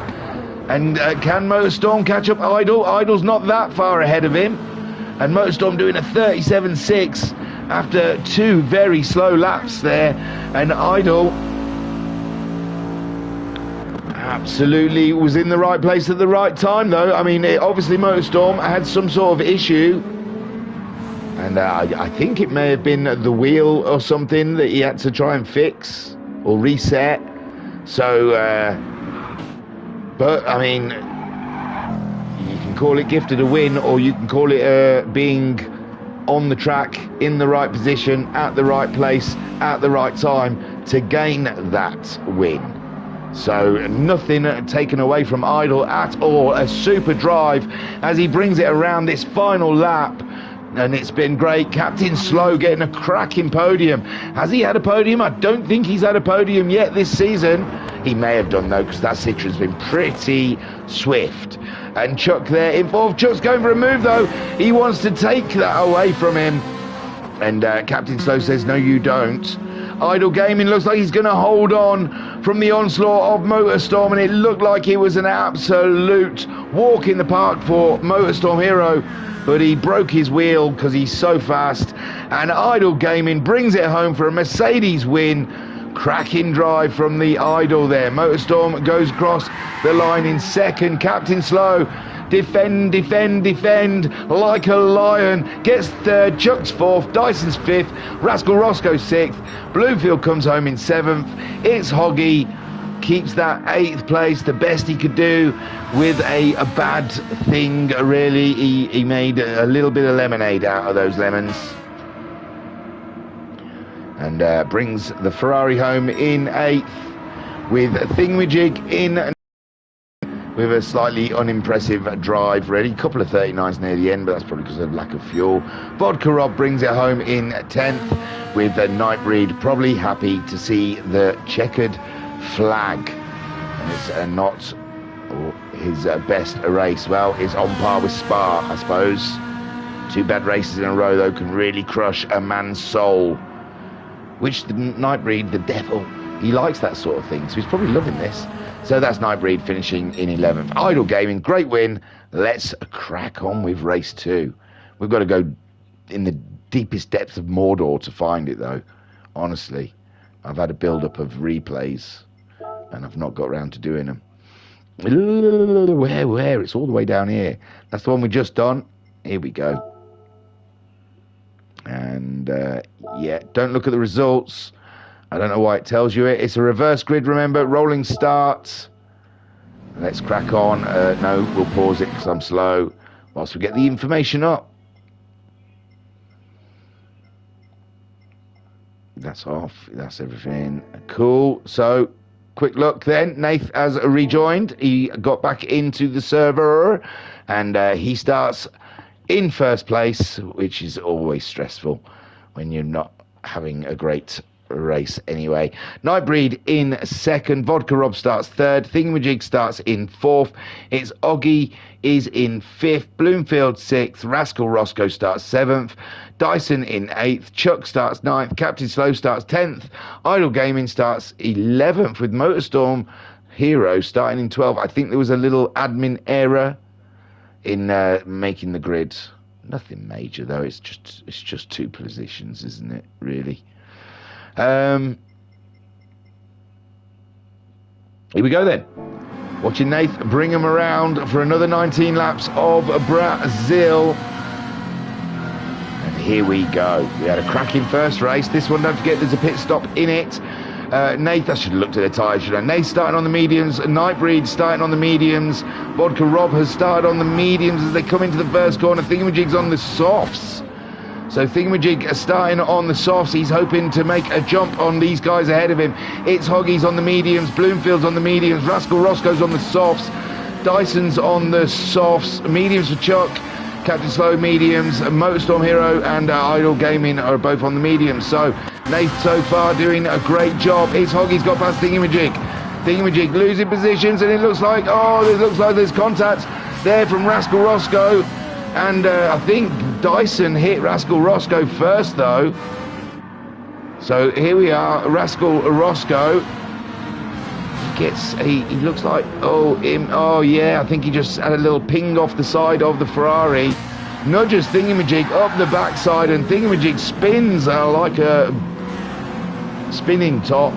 And can Motorstorm catch up Idle? Idle's not that far ahead of him. And Motorstorm doing a 37.6 after 2 very slow laps there. And Idle absolutely was in the right place at the right time, though. I mean, obviously Motorstorm had some sort of issue. And I think it may have been the wheel or something that he had to try and fix or reset. So... but, I mean, you can call it gifted a win, or you can call it being on the track, in the right position, at the right place, at the right time to gain that win. So nothing taken away from Idle at all. A super drive as he brings it around this final lap. And it's been great. Captain Slow getting a cracking podium. Has he had a podium? I don't think he's had a podium yet this season. He may have done though, because that Citroen's been pretty swift. And Chuck there in fourth. Chuck's going for a move though. He wants to take that away from him. And Captain Slow says, no, you don't. Idle Gaming looks like he's going to hold on from the onslaught of Motorstorm, and it looked like it was an absolute walk in the park for Motorstorm Hero, but he broke his wheel because he's so fast, and Idle Gaming brings it home for a Mercedes win. Cracking drive from the Idle there. Motorstorm goes across the line in second. Captain Slow, defend like a lion, gets third. Chuck's fourth, Dyson's fifth, Rascal Roscoe sixth, Bloomfield comes home in seventh. It's Hoggy, keeps that eighth place, the best he could do with a bad thing really. He made a little bit of lemonade out of those lemons, and brings the Ferrari home in eighth, with Thingymajig in with a slightly unimpressive drive really. A couple of 39s near the end, but that's probably because of lack of fuel. Vodka Rob brings it home in 10th, with Nightbreed probably happy to see the checkered flag. And it's not his best race. Well, it's on par with Spa, I suppose. Two bad races in a row though can really crush a man's soul, which the Nightbreed, the devil, he likes that sort of thing, so he's probably loving this. So that's Nightbreed finishing in 11th. Idle Gaming, great win. Let's crack on with race 2. We've got to go in the deepest depths of Mordor to find it, though. Honestly, I've had a build-up of replays, and I've not got around to doing them. Where? It's all the way down here. That's the one we just done. Here we go. And, yeah, don't look at the results. I don't know why it tells you it. It's a reverse grid, remember. Rolling starts. Let's crack on. No, we'll pause it because I'm slow whilst we get the information up. That's off. That's everything. Cool. So, quick look then. Nath has rejoined. He got back into the server, and he starts in first place, which is always stressful when you're not having a great race anyway. Nightbreed in second. Vodka Rob starts third. Thingamajig starts in fourth. It's Oggy is in fifth. Bloomfield sixth. Rascal Roscoe starts seventh. Dyson in eighth. Chuck starts ninth. Captain Slow starts 10th. Idle Gaming starts 11th, with Motorstorm Hero starting in 12th. I think there was a little admin error in making the grid. Nothing major though. It's just two positions, isn't it? Really. Here we go then. Watching Nath bring him around for another 19 laps of Brazil. And here we go. We had a cracking first race. This one, don't forget, there's a pit stop in it. Nath, I should have looked at the tyres, should I? Nath starting on the mediums. Nightbreed starting on the mediums. Vodka Rob has started on the mediums as they come into the first corner. Thingamajig's on the softs. So Thingamajig starting on the softs. He's hoping to make a jump on these guys ahead of him. It's Hoggy's on the mediums. Bloomfield's on the mediums. Rascal Roscoe's on the softs. Dyson's on the softs. Mediums for Chuck. Captain Slow mediums. Motorstorm Hero and Idle Gaming are both on the mediums. So Nate so far doing a great job. It's Hoggy's got past Thingamajig. Thingamajig losing positions, and it looks like there's contact there from Rascal Roscoe. And I think Dyson hit Rascal Roscoe first, though. So here we are, Rascal Roscoe. He looks like, yeah, I think he just had a little ping off the side of the Ferrari. Nudges Thingamajig up the backside, and Thingamajig spins like a spinning top.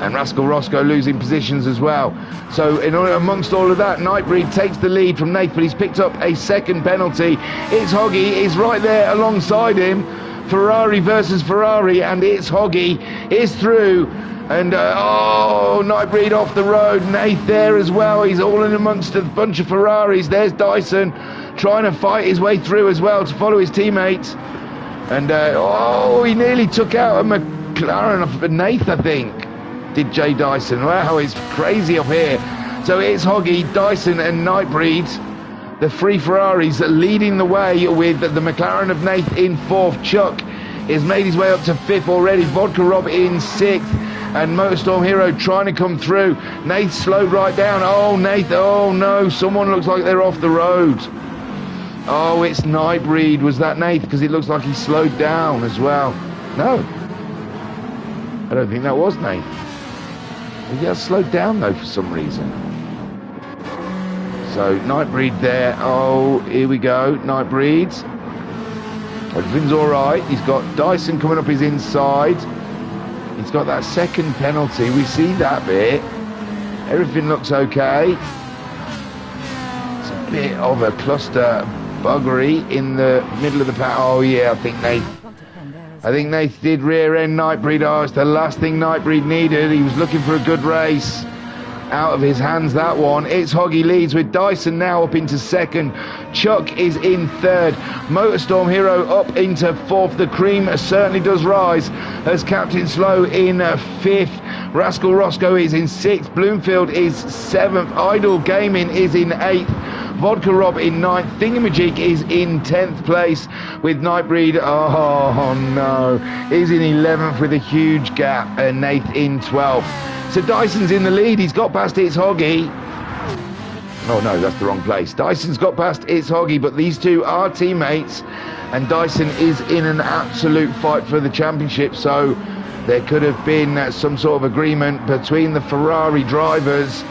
And Rascal Roscoe losing positions as well. So amongst all of that, Nightbreed takes the lead from Nath, but he's picked up a second penalty. It's Hoggy is right there alongside him. Ferrari versus Ferrari, and it's Hoggy is through. And Nightbreed off the road. Nath there as well. He's all in amongst a bunch of Ferraris. There's Dyson trying to fight his way through as well to follow his teammates. And he nearly took out a McLaren of Nath, I think. did Jay Dyson. Wow, it's crazy up here. So it's Hoggy, Dyson and Nightbreed, the three Ferraris leading the way, with the McLaren of Nath in fourth. Chuck has made his way up to fifth already. Vodka Rob in sixth, and Motorstorm Hero trying to come through. Nath slowed right down. Oh, Nath, oh no, someone looks like they're off the road. Oh, it's Nightbreed. Was that Nath? Because it looks like he slowed down as well. No, I don't think that was Nath. He has slowed down though for some reason. So Nightbreed there. Oh, here we go. Nightbreed. Everything's all right. He's got Dyson coming up his inside. He's got that second penalty. We see that bit. Everything looks okay. It's a bit of a cluster buggery in the middle of the pack. Oh yeah, I think Nath did rear end Nightbreed. Oh, it's the last thing Nightbreed needed. He was looking for a good race. Out of his hands, that one. It's Hoggy leads with Dyson now up into second. Chuck is in third. Motorstorm Hero up into fourth. The cream certainly does rise as Captain Slow in fifth. Rascal Roscoe is in sixth. Bloomfield is seventh. Idle Gaming is in eighth. Vodka Rob in ninth. Thingymajig is in 10th place with Nightbreed. Oh no, he's in 11th with a huge gap, and Nath in 12th. So Dyson's in the lead. He's got past It's Hoggy. Oh no, that's the wrong place. Dyson's got past It's Hoggy, but these two are teammates, and Dyson is in an absolute fight for the championship. So there could have been some sort of agreement between the Ferrari drivers,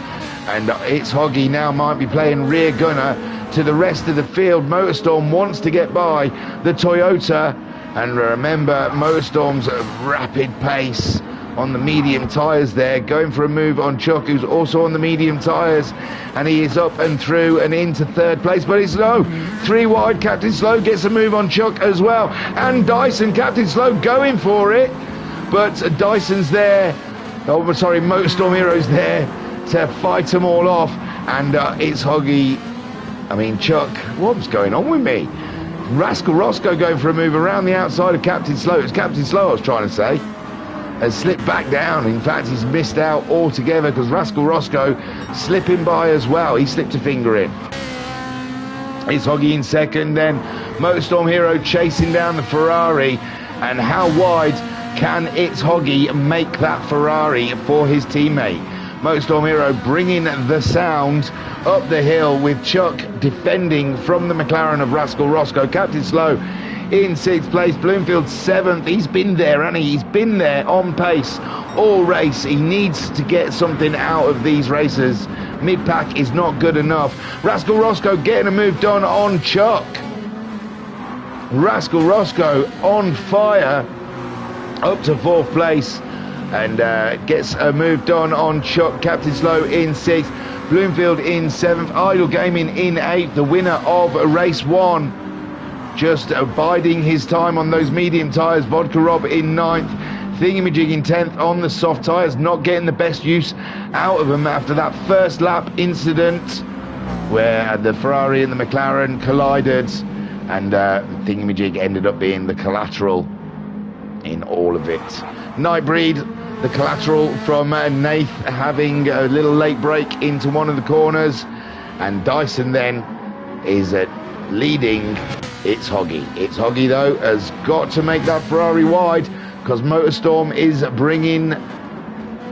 and It's Hoggy now might be playing rear gunner to the rest of the field. Motorstorm wants to get by the Toyota, and remember Motorstorm's rapid pace on the medium tyres there, going for a move on Chuck, who's also on the medium tyres, and he is up and through and into third place, but it's low. 3 wide, Captain Slow gets a move on Chuck as well, and Dyson, Captain Slow going for it, but Dyson's there, oh sorry, Motorstorm Hero's there to fight them all off, and It's Hoggy, Chuck, what's going on with me? Rascal Roscoe going for a move around the outside of Captain Slow. It's Captain Slow I was trying to say. Has slipped back down. In fact, he's missed out altogether because Rascal Roscoe slipping by as well. He slipped a finger in. It's Hoggy in second, then Motorstorm Hero chasing down the Ferrari. And how wide can It's Hoggy make that Ferrari for his teammate? Motorstorm Hero bringing the sound up the hill with Chuck defending from the McLaren of Rascal Roscoe. Captain Slow in 6th place, Bloomfield 7th. He's been there, hasn't he? He's been there on pace all race. He needs to get something out of these races. Mid-pack is not good enough. Rascal Roscoe getting a move done on Chuck. Rascal Roscoe on fire up to 4th place, and gets a move done on Chuck. Captain Slow in 6th, Bloomfield in 7th, Idle Gaming in 8th, the winner of race 1. Just biding his time on those medium tyres. Vodka Rob in 9th. Thingamajig in 10th on the soft tyres. Not getting the best use out of them after that first lap incident where the Ferrari and the McLaren collided. And Thingamajig ended up being the collateral in all of it. Nightbreed, the collateral from Nath having a little late break into one of the corners. And Dyson then is leading It's Hoggy. It's Hoggy, though, has got to make that Ferrari wide because Motorstorm is bringing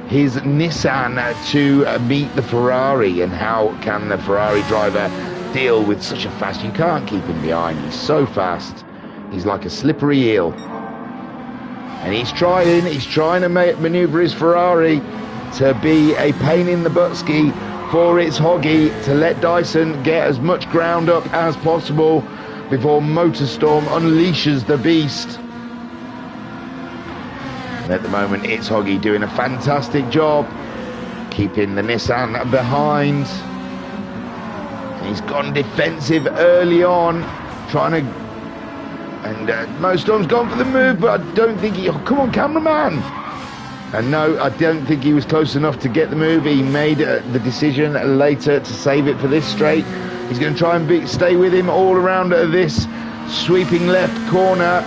his Nissan to meet the Ferrari. And how can the Ferrari driver deal with such a fast... You can't keep him behind. He's so fast. He's like a slippery eel. And he's trying to manoeuvre his Ferrari to be a pain in the butt ski for It's Hoggy, to let Dyson get as much ground up as possible before Motorstorm unleashes the beast. And at the moment, It's Hoggy doing a fantastic job keeping the Nissan behind. And he's gone defensive early on, trying to... And Motorstorm's gone for the move, but I don't think he... Oh, come on, cameraman! And no, I don't think he was close enough to get the move. He made the decision later to save it for this straight. He's going to try and stay with him all around this sweeping left corner.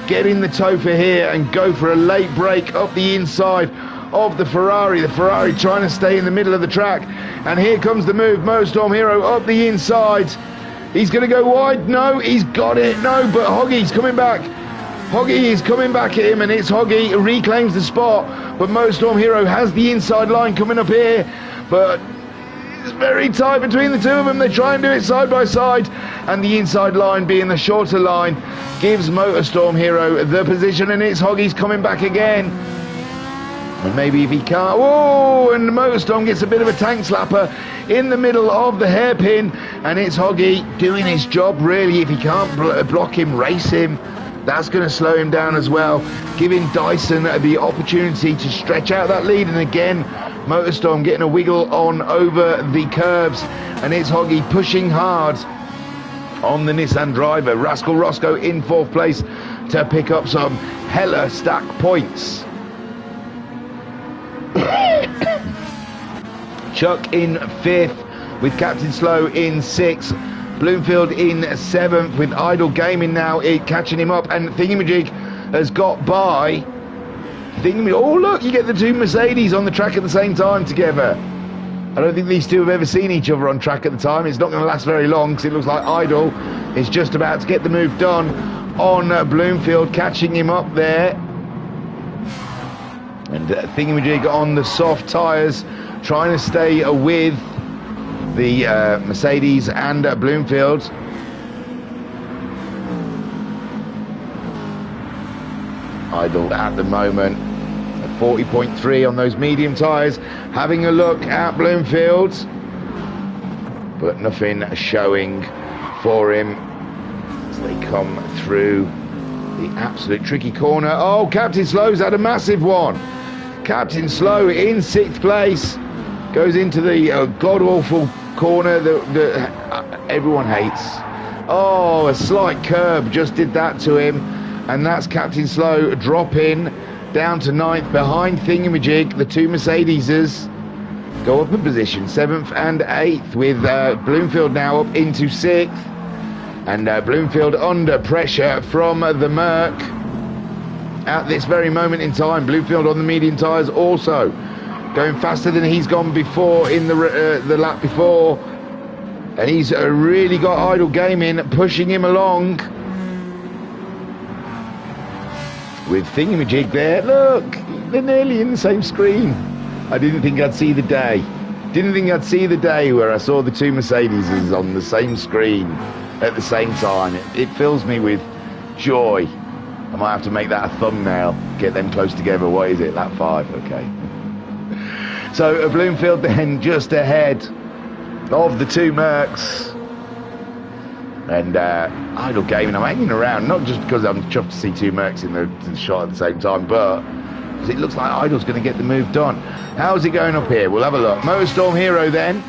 Get in the toe for here and go for a late break up the inside of the Ferrari. The Ferrari trying to stay in the middle of the track. And here comes the move. Motorstorm Hero up the inside. He's going to go wide. No, he's got it. No, but Hoggy's coming back. Hoggy is coming back at him, and it's Hoggy who reclaims the spot. But Motorstorm Hero has the inside line coming up here. But it's very tight between the two of them. They try and do it side by side. And the inside line, being the shorter line, gives Motorstorm Hero the position. And it's Hoggy's coming back again. And maybe if he can't... Whoa! And Motorstorm gets a bit of a tank slapper in the middle of the hairpin. And it's Hoggy doing his job, really. If he can't block him, race him, that's going to slow him down as well, giving Dyson the opportunity to stretch out that lead. And again, Motorstorm getting a wiggle on over the curbs. And it's Hoggy pushing hard on the Nissan driver. Rascal Roscoe in 4th place to pick up some hella stack points. Chuck in 5th with Captain Slow in 6th. Bloomfield in 7th with Idle Gaming now catching him up, and Thingymajig has got by Thingymajig. Oh look, you get the two Mercedes on the track at the same time together. I don't think these two have ever seen each other on track at the time. It's not going to last very long because it looks like Idle is just about to get the move done on Bloomfield, catching him up there. And Thingymajig on the soft tyres, trying to stay with the Mercedes and Bloomfield. Idle at the moment at 40.3 on those medium tyres, having a look at Bloomfield, but nothing showing for him as they come through the absolute tricky corner. Oh, Captain Slow's had a massive one. Captain Slow in 6th place goes into the god-awful corner that everyone hates. Oh, a slight curb just did that to him, and that's Captain Slow dropping down to 9th behind Thingymajig. The two Mercedeses go up in position, 7th and 8th, with Bloomfield now up into 6th, and Bloomfield under pressure from the Merc at this very moment in time. Bloomfield on the medium tyres also going faster than he's gone before in the lap before, and he's really got Idle Gaming pushing him along with Thingymajig there. Look, they're nearly in the same screen. I didn't think I'd see the day. Didn't think I'd see the day where I saw the two Mercedeses on the same screen at the same time. It fills me with joy. I might have to make that a thumbnail, get them close together. What is it, lap 5? Okay. So Bloomfield then just ahead of the two Mercs. And Idle Gaming, I'm hanging around, not just because I'm chuffed to see two Mercs in the shot at the same time, but because it looks like Idle's going to get the move done. How's it going up here? We'll have a look. Motorstorm Hero then,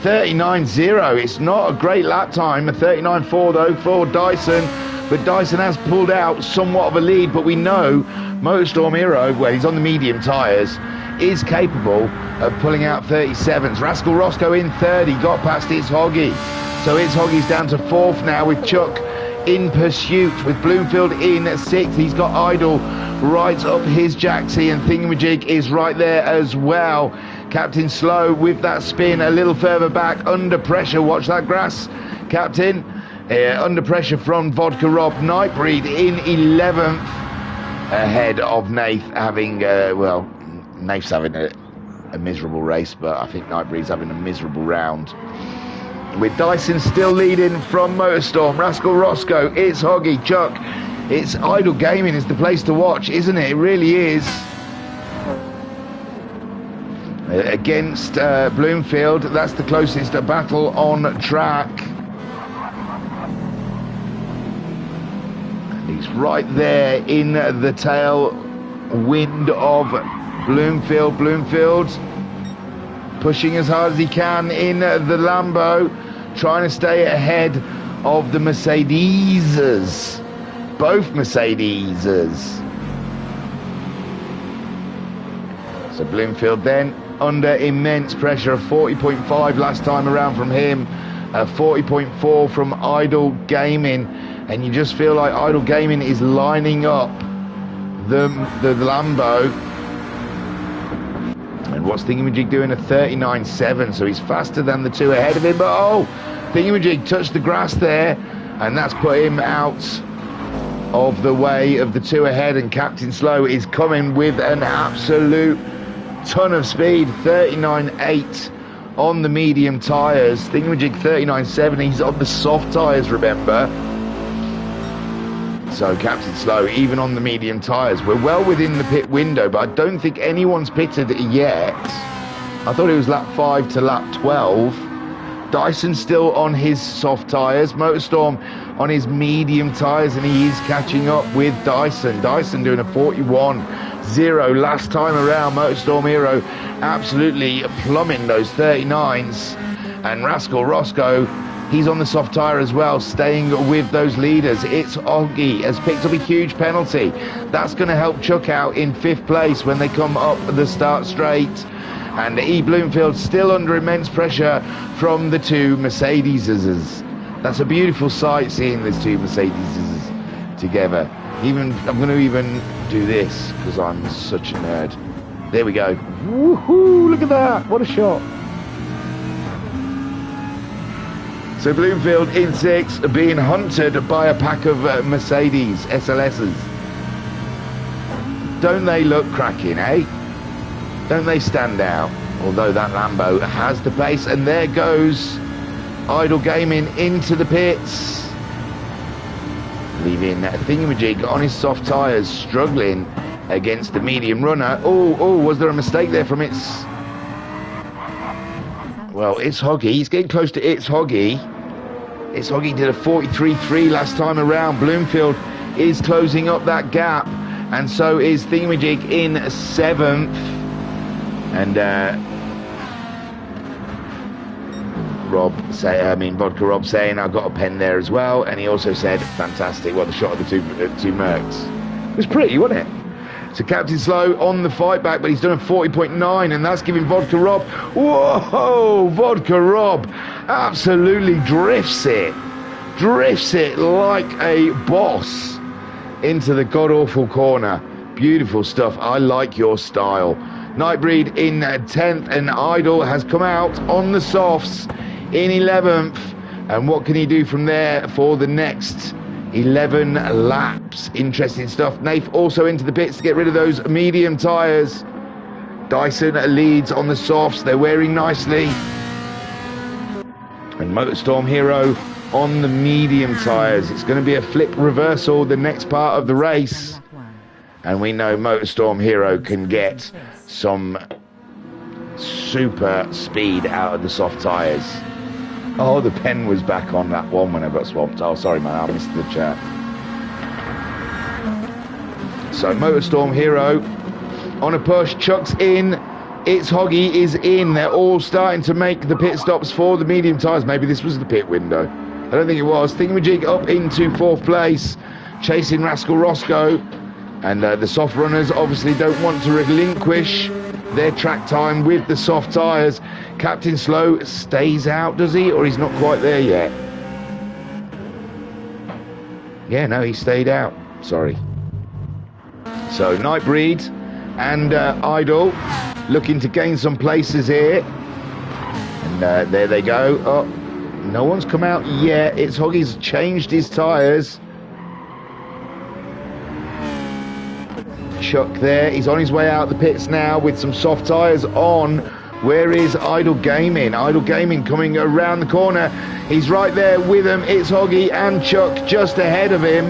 39.0. It's not a great lap time, a 39.4 though for Dyson. But Dyson has pulled out somewhat of a lead, but we know Motorstorm Hero, well, he's on the medium tyres, is capable of pulling out 37s. Rascal Roscoe in 3rd, he got past his Hoggy. So it's Hoggy's down to 4th now with Chuck in pursuit, with Bloomfield in 6th. He's got Idle right up his jacksie, and Thingymajig is right there as well. Captain Slow with that spin a little further back, under pressure. Watch that grass, Captain. Under pressure from Vodka Rob. Nightbreed in 11th, ahead of Nath, having, well, Nath's having a miserable race, but I think Nightbreed's having a miserable round. With Dyson still leading from Motorstorm. Rascal Roscoe, it's Hoggy, Chuck, it's Idle Gaming is the place to watch, isn't it? It really is. Against Bloomfield, that's the closest battle on track. He's right there in the tail wind of Bloomfield. Bloomfield pushing as hard as he can in the Lambo, trying to stay ahead of the Mercedeses. Both Mercedeses. So Bloomfield then under immense pressure of 40.5 last time around from him, 40.4 from Idle Gaming. And you just feel like Idle Gaming is lining up the Lambo And what's Thingymajig doing? A 39.7, so he's faster than the two ahead of him. But oh, Thingymajig touched the grass there, and that's put him out of the way of the two ahead. And Captain Slow is coming with an absolute ton of speed. 39.8 on the medium tyres. Thingymajig 39.7. He's on the soft tyres, remember. So Captain Slow, even on the medium tyres, we're well within the pit window, but I don't think anyone's pitted yet. I thought it was lap 5 to lap 12. Dyson still on his soft tyres, Motorstorm on his medium tyres, and he is catching up with Dyson. Dyson doing a 41.0 last time around. Motorstorm Hero absolutely plumbing those 39s. And Rascal Roscoe, he's on the soft tyre as well, staying with those leaders. It's Oggy has picked up a huge penalty. That's going to help Chuck out in 5th place when they come up the start straight. And E. Bloomfield still under immense pressure from the two Mercedeses. That's a beautiful sight, seeing these two Mercedeses together. I'm going to even do this because I'm such a nerd. There we go. Woohoo! Look at that! What a shot! So Bloomfield in 6th, being hunted by a pack of Mercedes SLSs. Don't they look cracking, eh? Don't they stand out? Although that Lambo has the pace. And there goes Idle Gaming into the pits, leaving Thingymajig on his soft tyres, struggling against the medium runner. Oh, was there a mistake there from It's... Well, It's Hoggy. He's getting close to It's Hoggy. It's Hoggy did a 43.3 last time around. Bloomfield is closing up that gap, and so is Thingymajig in 7th. And Vodka Rob saying, I've got a pen there as well. And he also said, fantastic. Well, the shot of the two Mercs. It was pretty, wasn't it? So Captain Slow on the fight back, but he's done a 40.9, and that's giving Vodka Rob. Whoa! Vodka Rob absolutely drifts it like a boss into the god-awful corner. Beautiful stuff. I like your style. Nightbreed in 10th, and Idle has come out on the softs in 11th. And what can he do from there for the next 11 laps? Interesting stuff. Nath also into the pits to get rid of those medium tyres. Dyson leads on the softs. They're wearing nicely. And Motorstorm Hero on the medium tyres. It's going to be a flip reversal the next part of the race. And we know Motorstorm Hero can get some super speed out of the soft tyres. Oh, the pen was back on that one when I got swamped. Oh, sorry, man, I missed the chat. So Motorstorm Hero on a push. Chuck's in. It's Hoggy is in. They're all starting to make the pit stops for the medium tyres. Maybe this was the pit window. I don't think it was. Thingamajig up into 4th place, chasing Rascal Roscoe. And the soft runners obviously don't want to relinquish their track time with the soft tyres. Captain Slow stays out, does he? Or he's not quite there yet? Yeah, no, he stayed out. Sorry. So Nightbreed and Idle looking to gain some places here. And there they go. Oh, no one's come out yet. It's Hoggy's changed his tyres. Chuck there, he's on his way out the pits now with some soft tyres on. Where is Idle Gaming? Idle Gaming coming around the corner. He's right there with him. It's Hoggy and Chuck just ahead of him.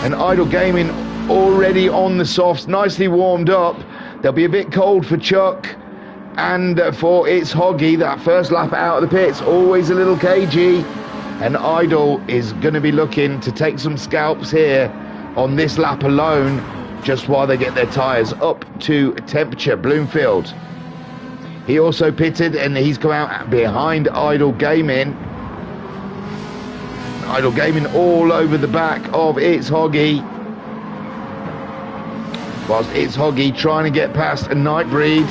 And Idle Gaming already on the softs, nicely warmed up. They'll be a bit cold for Chuck and for It's Hoggy. That first lap out of the pits, always a little cagey. And Idle is going to be looking to take some scalps here on this lap alone, just while they get their tyres up to temperature. Bloomfield, he also pitted, and he's come out behind Idle Gaming. Idle Gaming all over the back of It's Hoggy. Whilst It's Hoggy trying to get past a Nightbreed,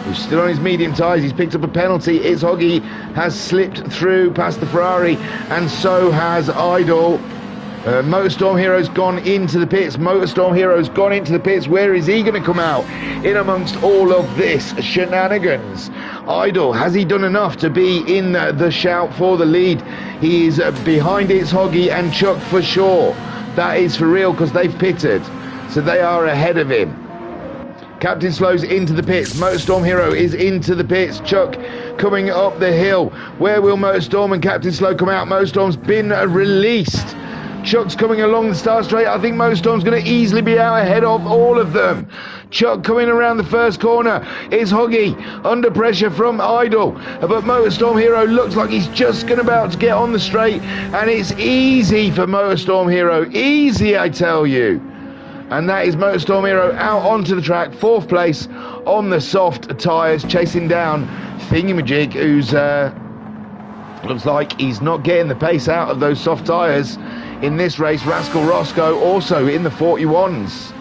who's still on his medium tyres. He's picked up a penalty. It's Hoggy has slipped through past the Ferrari, and so has Idle. Motorstorm Hero's gone into the pits. Motorstorm Hero's gone into the pits. Where is he going to come out in amongst all of this shenanigans? Idle, has he done enough to be in the shout for the lead? He is behind It's Hoggy and Chuck for sure. That is for real, because they've pitted, so they are ahead of him. Captain Slow's into the pits. Motorstorm Hero is into the pits. Chuck coming up the hill. Where will Motorstorm and Captain Slow come out? Motorstorm's been released. Chuck's coming along the start straight. I think Motorstorm's going to easily be out ahead of all of them. Chuck coming around the first corner. Is Hoggy under pressure from Idle, but Motorstorm Hero looks like he's just about to get on the straight, and it's easy for Motorstorm Hero. Easy, I tell you. And that is Motorstorm Hero out onto the track, 4th place on the soft tyres, chasing down Thingymajig, who's looks like he's not getting the pace out of those soft tyres in this race. Rascal Roscoe also in the 41s.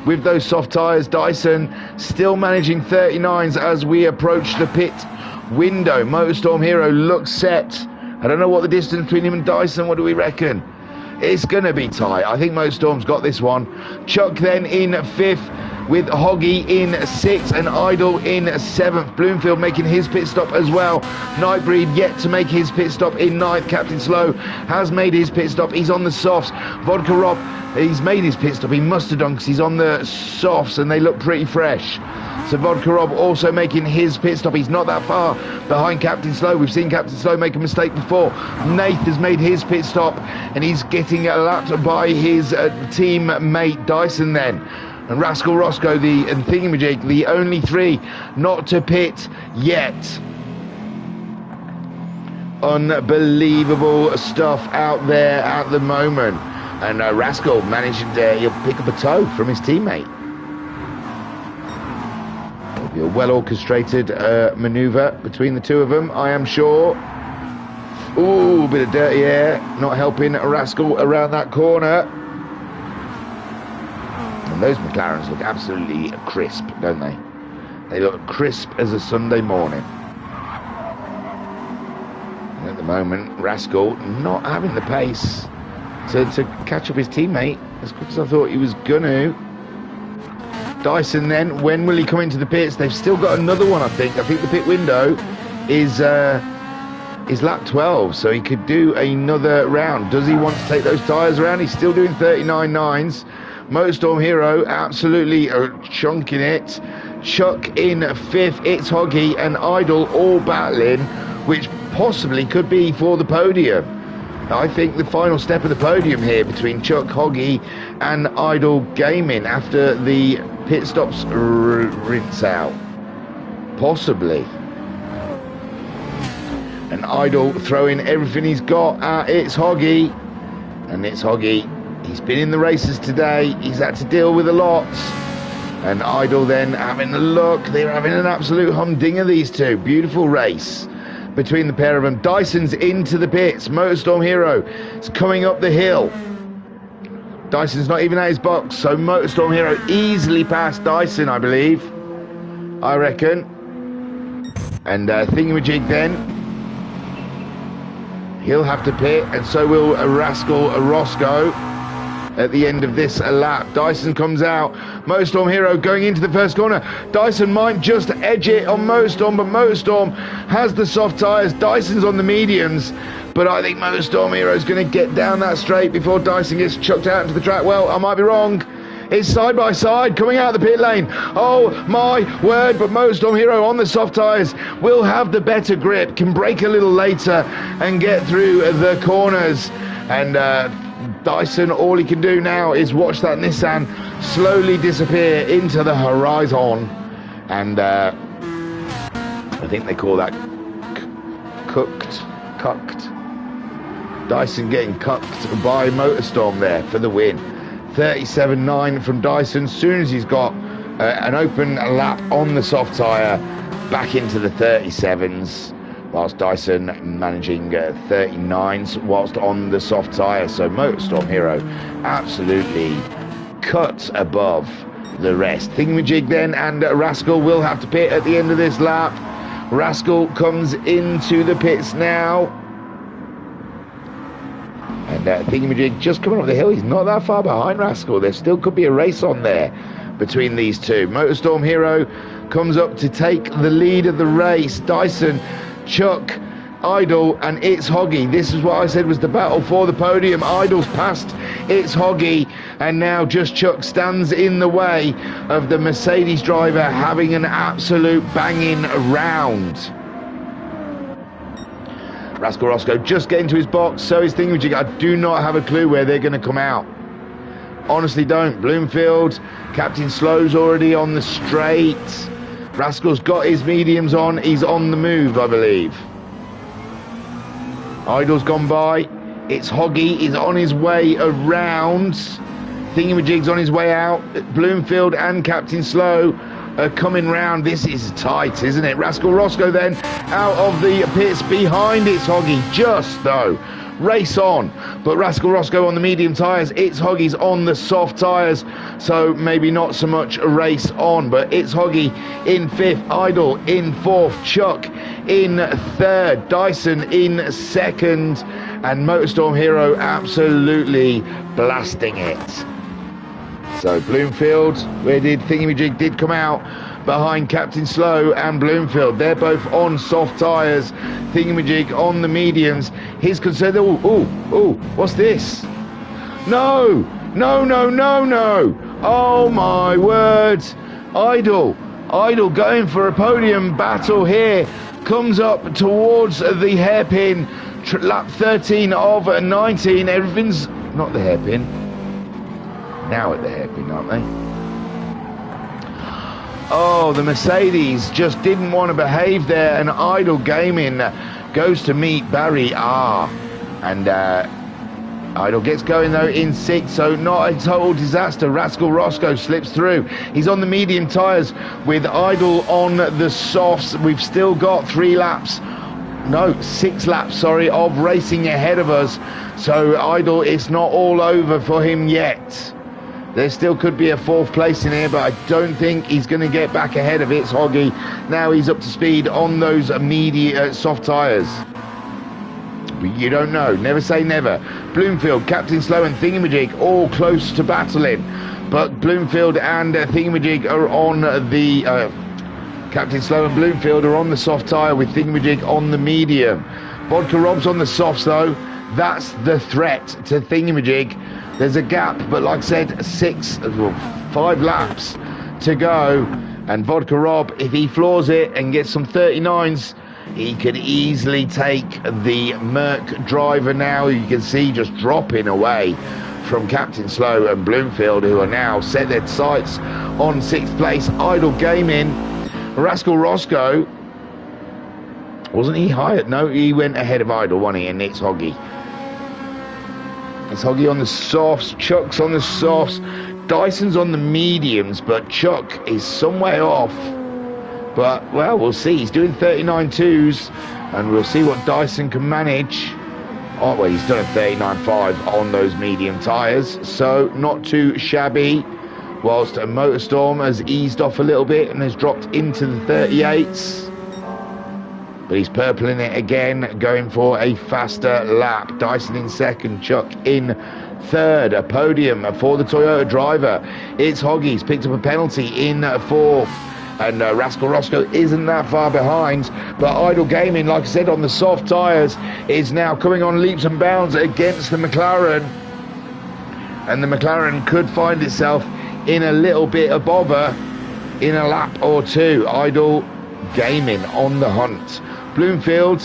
With those soft tyres, Dyson still managing 39s as we approach the pit window. Motorstorm Hero looks set. I don't know what the distance between him and Dyson, what do we reckon? It's going to be tight. I think Motorstorm's got this one. Chuck then in 5th, with Hoggy in 6th and Idle in 7th. Bloomfield making his pit stop as well. Nightbreed yet to make his pit stop in 9th. Captain Slow has made his pit stop. He's on the softs. Vodka Rob, he's made his pit stop. He must have done, because he's on the softs and they look pretty fresh. So Vodka Rob also making his pit stop. He's not that far behind Captain Slow. We've seen Captain Slow make a mistake before. Nath has made his pit stop and he's getting lapped by his teammate Dyson then. And Rascal Roscoe and Thingamajig, the only 3 not to pit yet. Unbelievable stuff out there at the moment. And Rascal managed to pick up a toe from his teammate. It'll be a well-orchestrated manoeuvre between the two of them, I am sure. Ooh, bit of dirty air, not helping Rascal around that corner. And those McLarens look absolutely crisp, don't they? They look crisp as a Sunday morning. And at the moment, Rascal not having the pace to catch up his teammate as quick as I thought he was gonna. Dyson then, when will he come into the pits? They've still got another one, I think. I think the pit window is lap 12, so he could do another round. Does he want to take those tyres around? He's still doing 39.9s. Motorstorm Hero absolutely chunking it. Chuck in 5th. It's Hoggy and Idle all battling, which possibly could be for the podium. I think the final step of the podium here between Chuck, Hoggy and Idle Gaming after the pit stops rinse out. Possibly. And Idle throwing everything he's got at It's Hoggy. And It's Hoggy, he's been in the races today. He's had to deal with a lot. And Idle then having a look. They're having an absolute humdinger, these two. Beautiful race between the pair of them. Dyson's into the pits. Motorstorm Hero is coming up the hill. Dyson's not even at his box, so Motorstorm Hero easily passed Dyson, I believe. I reckon. And Thingamajig then. He'll have to pit, and so will Rascal Roscoe at the end of this lap. Dyson comes out. Motorstorm Hero going into the first corner. Dyson might just edge it on Motorstorm, but Motorstorm has the soft tyres. Dyson's on the mediums, but I think Motorstorm Hero is going to get down that straight before Dyson gets chucked out into the track. Well, I might be wrong. It's side by side coming out of the pit lane. Oh my word, but Motorstorm Hero on the soft tyres will have the better grip, can brake a little later and get through the corners. And Dyson, all he can do now is watch that Nissan slowly disappear into the horizon. And I think they call that cucked. Dyson getting cucked by Motorstorm there for the win. 37.9 from Dyson. As soon as he's got an open lap on the soft tyre, back into the 37s, whilst Dyson managing 39s whilst on the soft tyre. So Motorstorm Hero absolutely cut above the rest. Thingamajig then and Rascal will have to pit at the end of this lap. Rascal comes into the pits now. And Thingymajig just coming up the hill. He's not that far behind Rascal. There still could be a race on there between these two. Motorstorm Hero comes up to take the lead of the race. Dyson, Chuck, Idol and It's Hoggy. This is what I said was the battle for the podium. Idol's past It's Hoggy, and now just Chuck stands in the way of the Mercedes driver having an absolute banging round. Rascal Roscoe just getting to his box, so is Thingymajig. I do not have a clue where they're going to come out. Honestly don't. Bloomfield, Captain Slow's already on the straight. Rascal's got his mediums on. He's on the move, I believe. Idol's gone by. It's Hoggy is on his way around. Thingamajig's on his way out. Bloomfield and Captain Slow are coming round. This is tight, isn't it? Rascal Roscoe then out of the pits behind It's Hoggy. Just though. Race on. But Rascal Roscoe on the medium tyres. It's Hoggy's on the soft tyres. So maybe not so much a race on. But It's Hoggy in 5th. Idol in 4th. Chuck in 3rd. Dyson in 2nd. And Motorstorm Hero absolutely blasting it. So Bloomfield, where did Thingamajig did come out behind Captain Slow and Bloomfield. They're both on soft tyres. Thingamajig on the mediums. His concern, what's this? No. Oh my word. Idol going for a podium battle here. Comes up towards the hairpin. Lap 13 of 19. Everything's not the hairpin. Now at the hairpin, aren't they? Oh, the Mercedes just didn't want to behave there, and Idol Gaming goes to meet Barry R. And Idol gets going though in 6th, so not a total disaster. Rascal Roscoe slips through. He's on the medium tyres with Idol on the softs. We've still got 6 laps, of racing ahead of us. So Idol, it's not all over for him yet. There still could be a 4th place in here, but I don't think he's going to get back ahead of It's Hoggy. Now he's up to speed on those immediate soft tyres. But you don't know. Never say never. Bloomfield, Captain Slow and Thingamajig all close to battling. But Bloomfield and Thingamajig are on the... Captain Slow and Bloomfield are on the soft tyre with Thingamajig on the medium. Vodka Rob's on the softs though. That's the threat to Thingamajig. There's a gap, but like I said, 5 laps to go. And Vodka Rob, if he floors it and gets some 39s, he could easily take the Merc driver now. You can see just dropping away from Captain Slow and Bloomfield, who are now set their sights on 6th place. Idol Gaming. Rascal Roscoe, wasn't he higher? No, he went ahead of Idol, wasn't he? And It's Hoggy. It's Hoggy on the softs. Chuck's on the softs. Dyson's on the mediums, but Chuck is some way off. But, well, we'll see. He's doing 39.2s, and we'll see what Dyson can manage. Oh, well, he's done a 39.5 on those medium tyres, so not too shabby. Whilst a Motorstorm has eased off a little bit and has dropped into the 38s. But he's purpling it again, going for a faster lap. Dyson in 2nd, Chuck in 3rd. A podium for the Toyota driver. It's Hoggy. He's picked up a penalty in 4th. And Rascal Roscoe isn't that far behind. But Idol Gaming, like I said, on the soft tyres, is now coming on leaps and bounds against the McLaren. And the McLaren could find itself in a little bit of bother in a lap or 2. Idol Gaming on the hunt. Bloomfield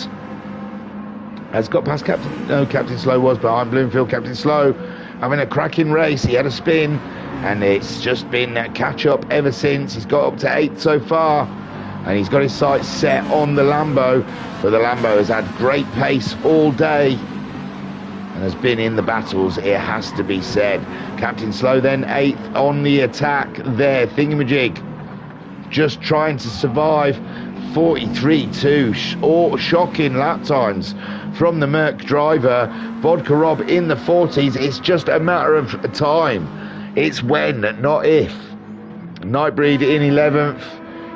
has got past Captain Slow was behind Bloomfield. Captain Slow having a cracking race. He had a spin and it's just been catch up ever since. He's got up to 8th so far and he's got his sights set on the Lambo, but the Lambo has had great pace all day and has been in the battles, it has to be said. Captain Slow then 8th on the attack there. Thingamajig just trying to survive. 43.2, all shocking lap times from the Merc driver. Vodka Rob in the 40s. It's just a matter of time. It's when, not if. Nightbreed in 11th.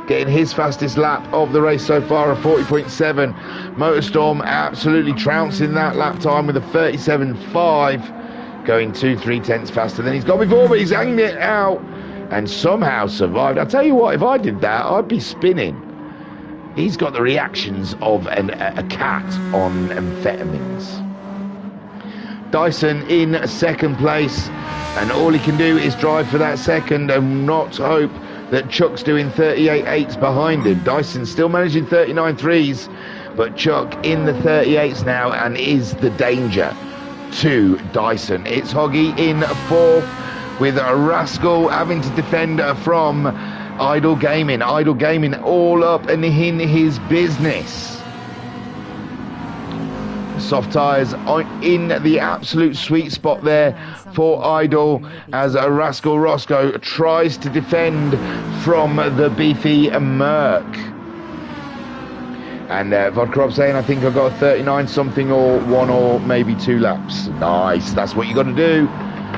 getting his fastest lap of the race so far, a 40.7. Motorstorm absolutely trouncing that lap time with a 37.5, going 2-3 tenths faster than he's gone before, but he's hanged it out and somehow survived. I'll tell you what, if I did that, I'd be spinning. He's got the reactions of a cat on amphetamines. Dyson in second place, and all he can do is drive for that second and not hope that Chuck's doing 38.8s behind him. Dyson's still managing 39.3s, but Chuck in the 38s now and is the danger to Dyson. It's Hoggy in fourth, with a Rascal having to defend from Idle Gaming. Idle Gaming all up and in his business. Soft tyres in the absolute sweet spot there for Idle, as a Rascal Roscoe tries to defend from the beefy Merc. And Vodka Rob saying, I think I got a 39 something, or 1 or maybe 2 laps. Nice, that's what you got to do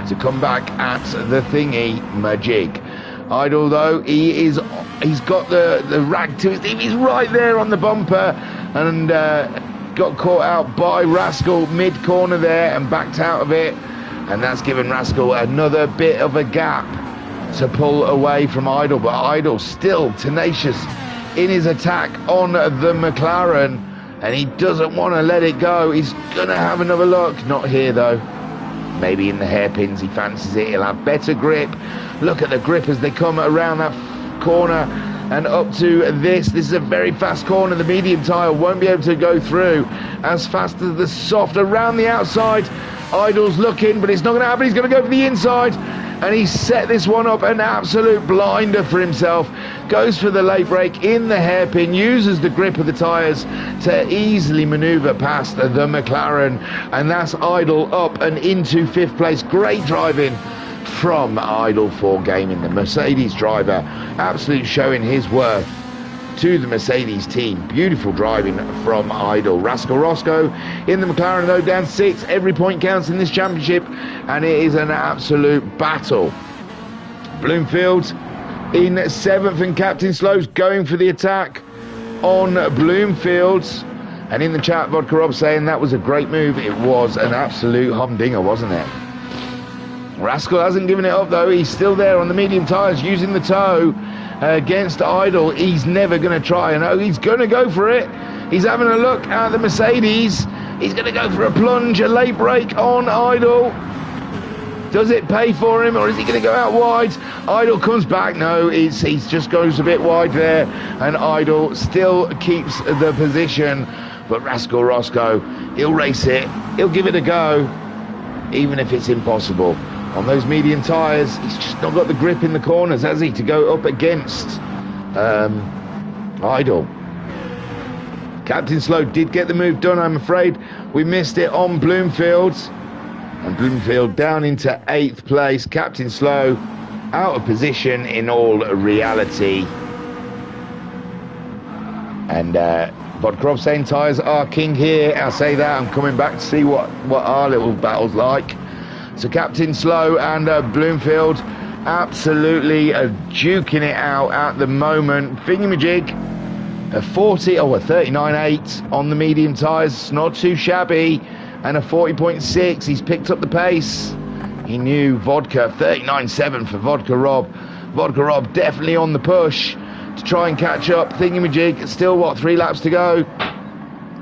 to come back at the Thingymajig. Idle though, he's got the rag to his team. He's right there on the bumper, and got caught out by Rascal mid-corner there and backed out of it, and that's given Rascal another bit of a gap to pull away from Idle, but Idle still tenacious in his attack on the McLaren, and he doesn't want to let it go. He's gonna have another look. Not here though, maybe in the hairpins. He fancies it. He'll have better grip. Look at the grip as they come around that corner and up to this. This is a very fast corner. The medium tyre won't be able to go through as fast as the soft around the outside. Idle's looking, but it's not going to happen. He's going to go for the inside, and he's set this one up an absolute blinder for himself. Goes for the late brake in the hairpin, uses the grip of the tyres to easily manoeuvre past the McLaren, and that's Idle up and into 5th place. Great driving from Idle for Gaming. The Mercedes driver absolutely showing his worth to the Mercedes team. Beautiful driving from Idle. Rascal Roscoe in the McLaren though, down 6. Every point counts in this championship, and it is an absolute battle. Bloomfield in 7th, and Captain Slow's going for the attack on Bloomfield. And in the chat, Vodka Rob saying that was a great move. It was an absolute humdinger, wasn't it? Rascal hasn't given it up though. He's still there on the medium tyres, using the toe against Idle. He's never going to try, and he's going to go for it. He's having a look at the Mercedes. He's going to go for a plunge, a late break on Idle. Does it pay for him, or is he going to go out wide? Idle comes back. No, he just goes a bit wide there, and Idle still keeps the position. But Rascal Roscoe, he'll race it. He'll give it a go, even if it's impossible. On those medium tyres, he's just not got the grip in the corners, has he, to go up against Idle. Captain Slow did get the move done, I'm afraid. We missed it on Bloomfield. And Bloomfield down into 8th place. Captain Slow out of position in all reality. And Vodka Rob saying tyres are king here. I'll say that. I'm coming back to see what our little battle's like. So Captain Slow and Bloomfield absolutely duking it out at the moment. Thingymajig a 39.8 on the medium tyres, not too shabby, and a 40.6. He's picked up the pace. He knew Vodka. 39.7 for Vodka Rob. Vodka Rob definitely on the push to try and catch up. Thingymajig still 3 laps to go.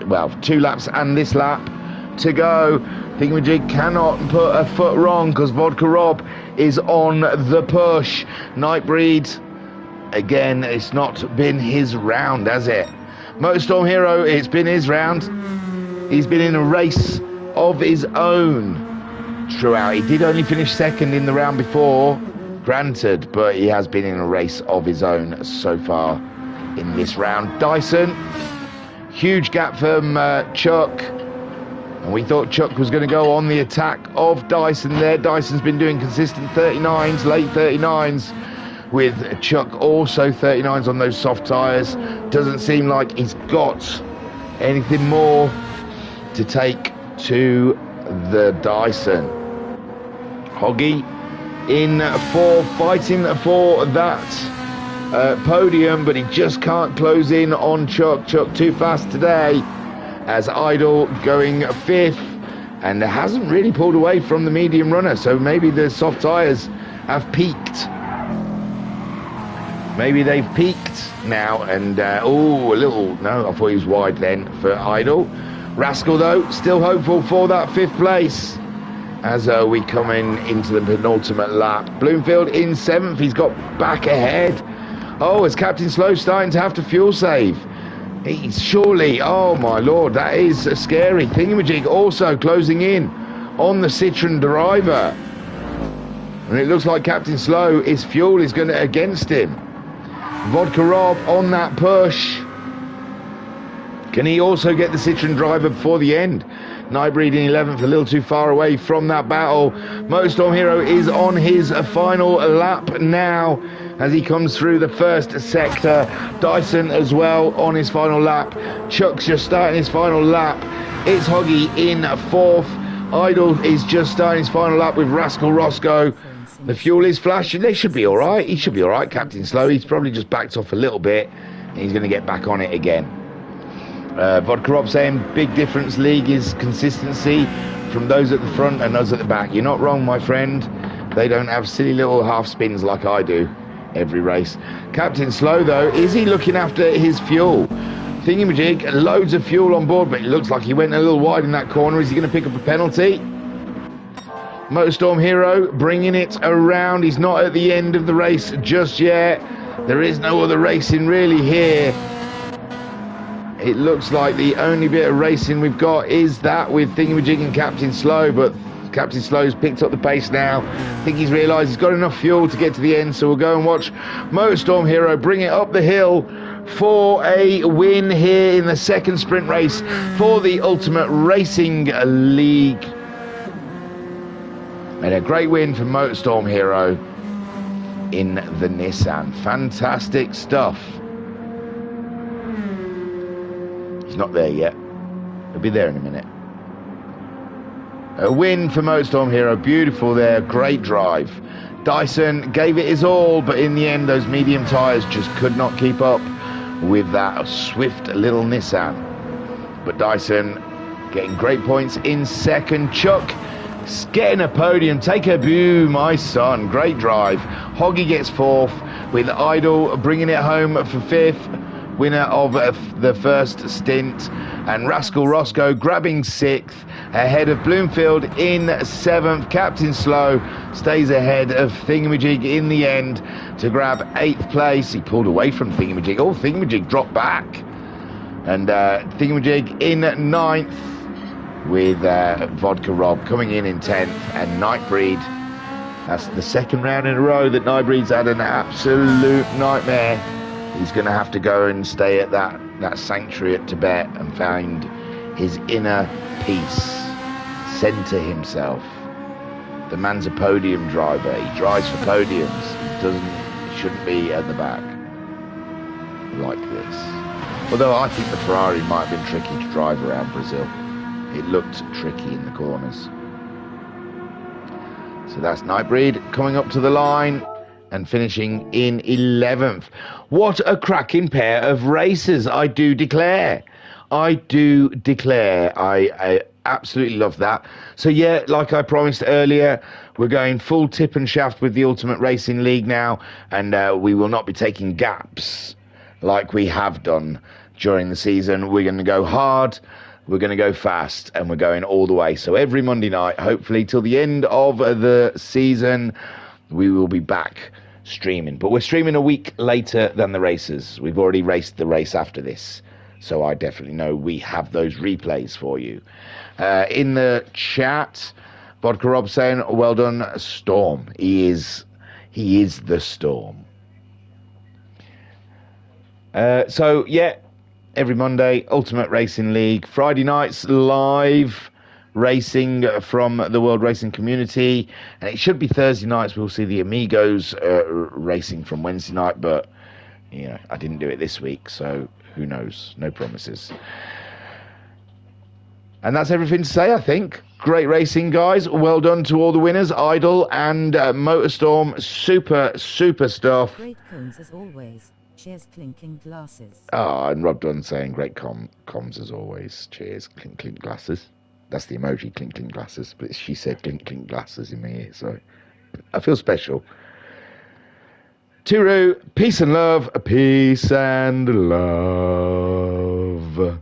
Well, 2 laps and this lap to go. Thingymajig cannot put a foot wrong because Vodka Rob is on the push. Nightbreed, again, it's not been his round, has it? Motorstorm Hero, it's been his round. He's been in a race of his own throughout. He did only finish 2nd in the round before, granted, but he has been in a race of his own so far in this round. Dyson, huge gap from Chuck. And we thought Chuck was going to go on the attack of Dyson there. Dyson's been doing consistent 39s, late 39s, with Chuck also 39s on those soft tyres. Doesn't seem like he's got anything more to take to the Dyson. Hoggy in 4th, fighting for that podium, but he just can't close in on Chuck. Chuck too fast today, as Idle going 5th, and hasn't really pulled away from the medium runner, so maybe the soft tyres have peaked. Maybe they've peaked now, and I thought he was wide then for Idle. Rascal, though, still hopeful for that 5th place as we come into the penultimate lap. Bloomfield in 7th, he's got back ahead. Oh, is Captain Slow starting to have to fuel save? He's surely, oh my lord, that is scary. Thingymajig also closing in on the Citroen driver. And it looks like Captain Slow, his fuel is going to against him. Vodka Rob on that push. Can he also get the Citroen driver before the end? Nightbreed in 11th, a little too far away from that battle. Motorstorm Hero is on his final lap now as he comes through the first sector. Dyson as well on his final lap. Chuck's just starting his final lap. It's Hoggy in 4th. Idle is just starting his final lap with Rascal Roscoe. The fuel is flashing. They should be all right. He should be all right, Captain Slow. He's probably just backed off a little bit, and he's going to get back on it again. Vodka Rob saying big difference league is consistency from those at the front and those at the back. You're not wrong, my friend. They don't have silly little half spins like I do every race. Captain Slow, though, is he looking after his fuel? Thingamajig, loads of fuel on board, but it looks like he went a little wide in that corner. Is he going to pick up a penalty? Motorstorm Hero bringing it around. He's not at the end of the race just yet. There is no other racing really here. It looks like the only bit of racing we've got is that with Thingamajig and Captain Slow, but Captain Slow's picked up the pace now. I think he's realised he's got enough fuel to get to the end, so we'll go and watch Motorstorm Hero bring it up the hill for a win here in the second sprint race for the Ultimate Racing League. And a great win for Motorstorm Hero in the Nissan. Fantastic stuff. He's not there yet. He'll be there in a minute. A win for Motorstorm Hero. Beautiful there. Great drive. Dyson gave it his all, but in the end, those medium tyres just could not keep up with that swift little Nissan. But Dyson getting great points in second. Chuck getting a podium. Take a boo, my son. Great drive. Hoggy gets 4th, with Idle bringing it home for 5th. Winner of the first stint, and Rascal Roscoe grabbing 6th ahead of Bloomfield in 7th. Captain Slow stays ahead of Thingamajig in the end to grab 8th place. He pulled away from Thingamajig. Oh, Thingamajig dropped back, and Thingamajig in 9th with Vodka Rob coming in 10th, and Nightbreed. That's the second round in a row that Nightbreed's had an absolute nightmare. He's going to have to go and stay at that sanctuary at Tibet and find his inner peace, centre himself. The man's a podium driver. He drives for podiums. He shouldn't be at the back like this. Although I think the Ferrari might have been tricky to drive around Brazil. It looked tricky in the corners. So that's Nightbreed coming up to the line and finishing in 11th. What a cracking pair of races, I do declare. I absolutely love that. So yeah, like I promised earlier, we're going full tip and shaft with the Ultimate Racing League now, and we will not be taking gaps like we have done during the season. We're going to go hard, we're going to go fast, and we're going all the way. So every Monday night, hopefully till the end of the season, we will be back streaming. But we're streaming a week later than the races. We've already raced the race after this, so I definitely know we have those replays for you. In the chat, Vodka Rob saying, well done, Storm. He is the Storm. So yeah, every Monday, Ultimate Racing League. Friday nights, live racing from the World Racing Community, and it should be Thursday nights. We'll see the Amigos racing from Wednesday night, but you know, I didn't do it this week, so who knows? No promises. And that's everything to say, I think. Great racing, guys. Well done to all the winners. Idol and Motorstorm. Super, super stuff. Great cones as always. Cheers, clinking glasses. And Rob Dunn saying great comms as always. Cheers, clink, clink glasses. That's the emoji, clink, clink glasses. But she said clink, clink glasses in my ear, so I feel special. Turu, peace and love. Peace and love.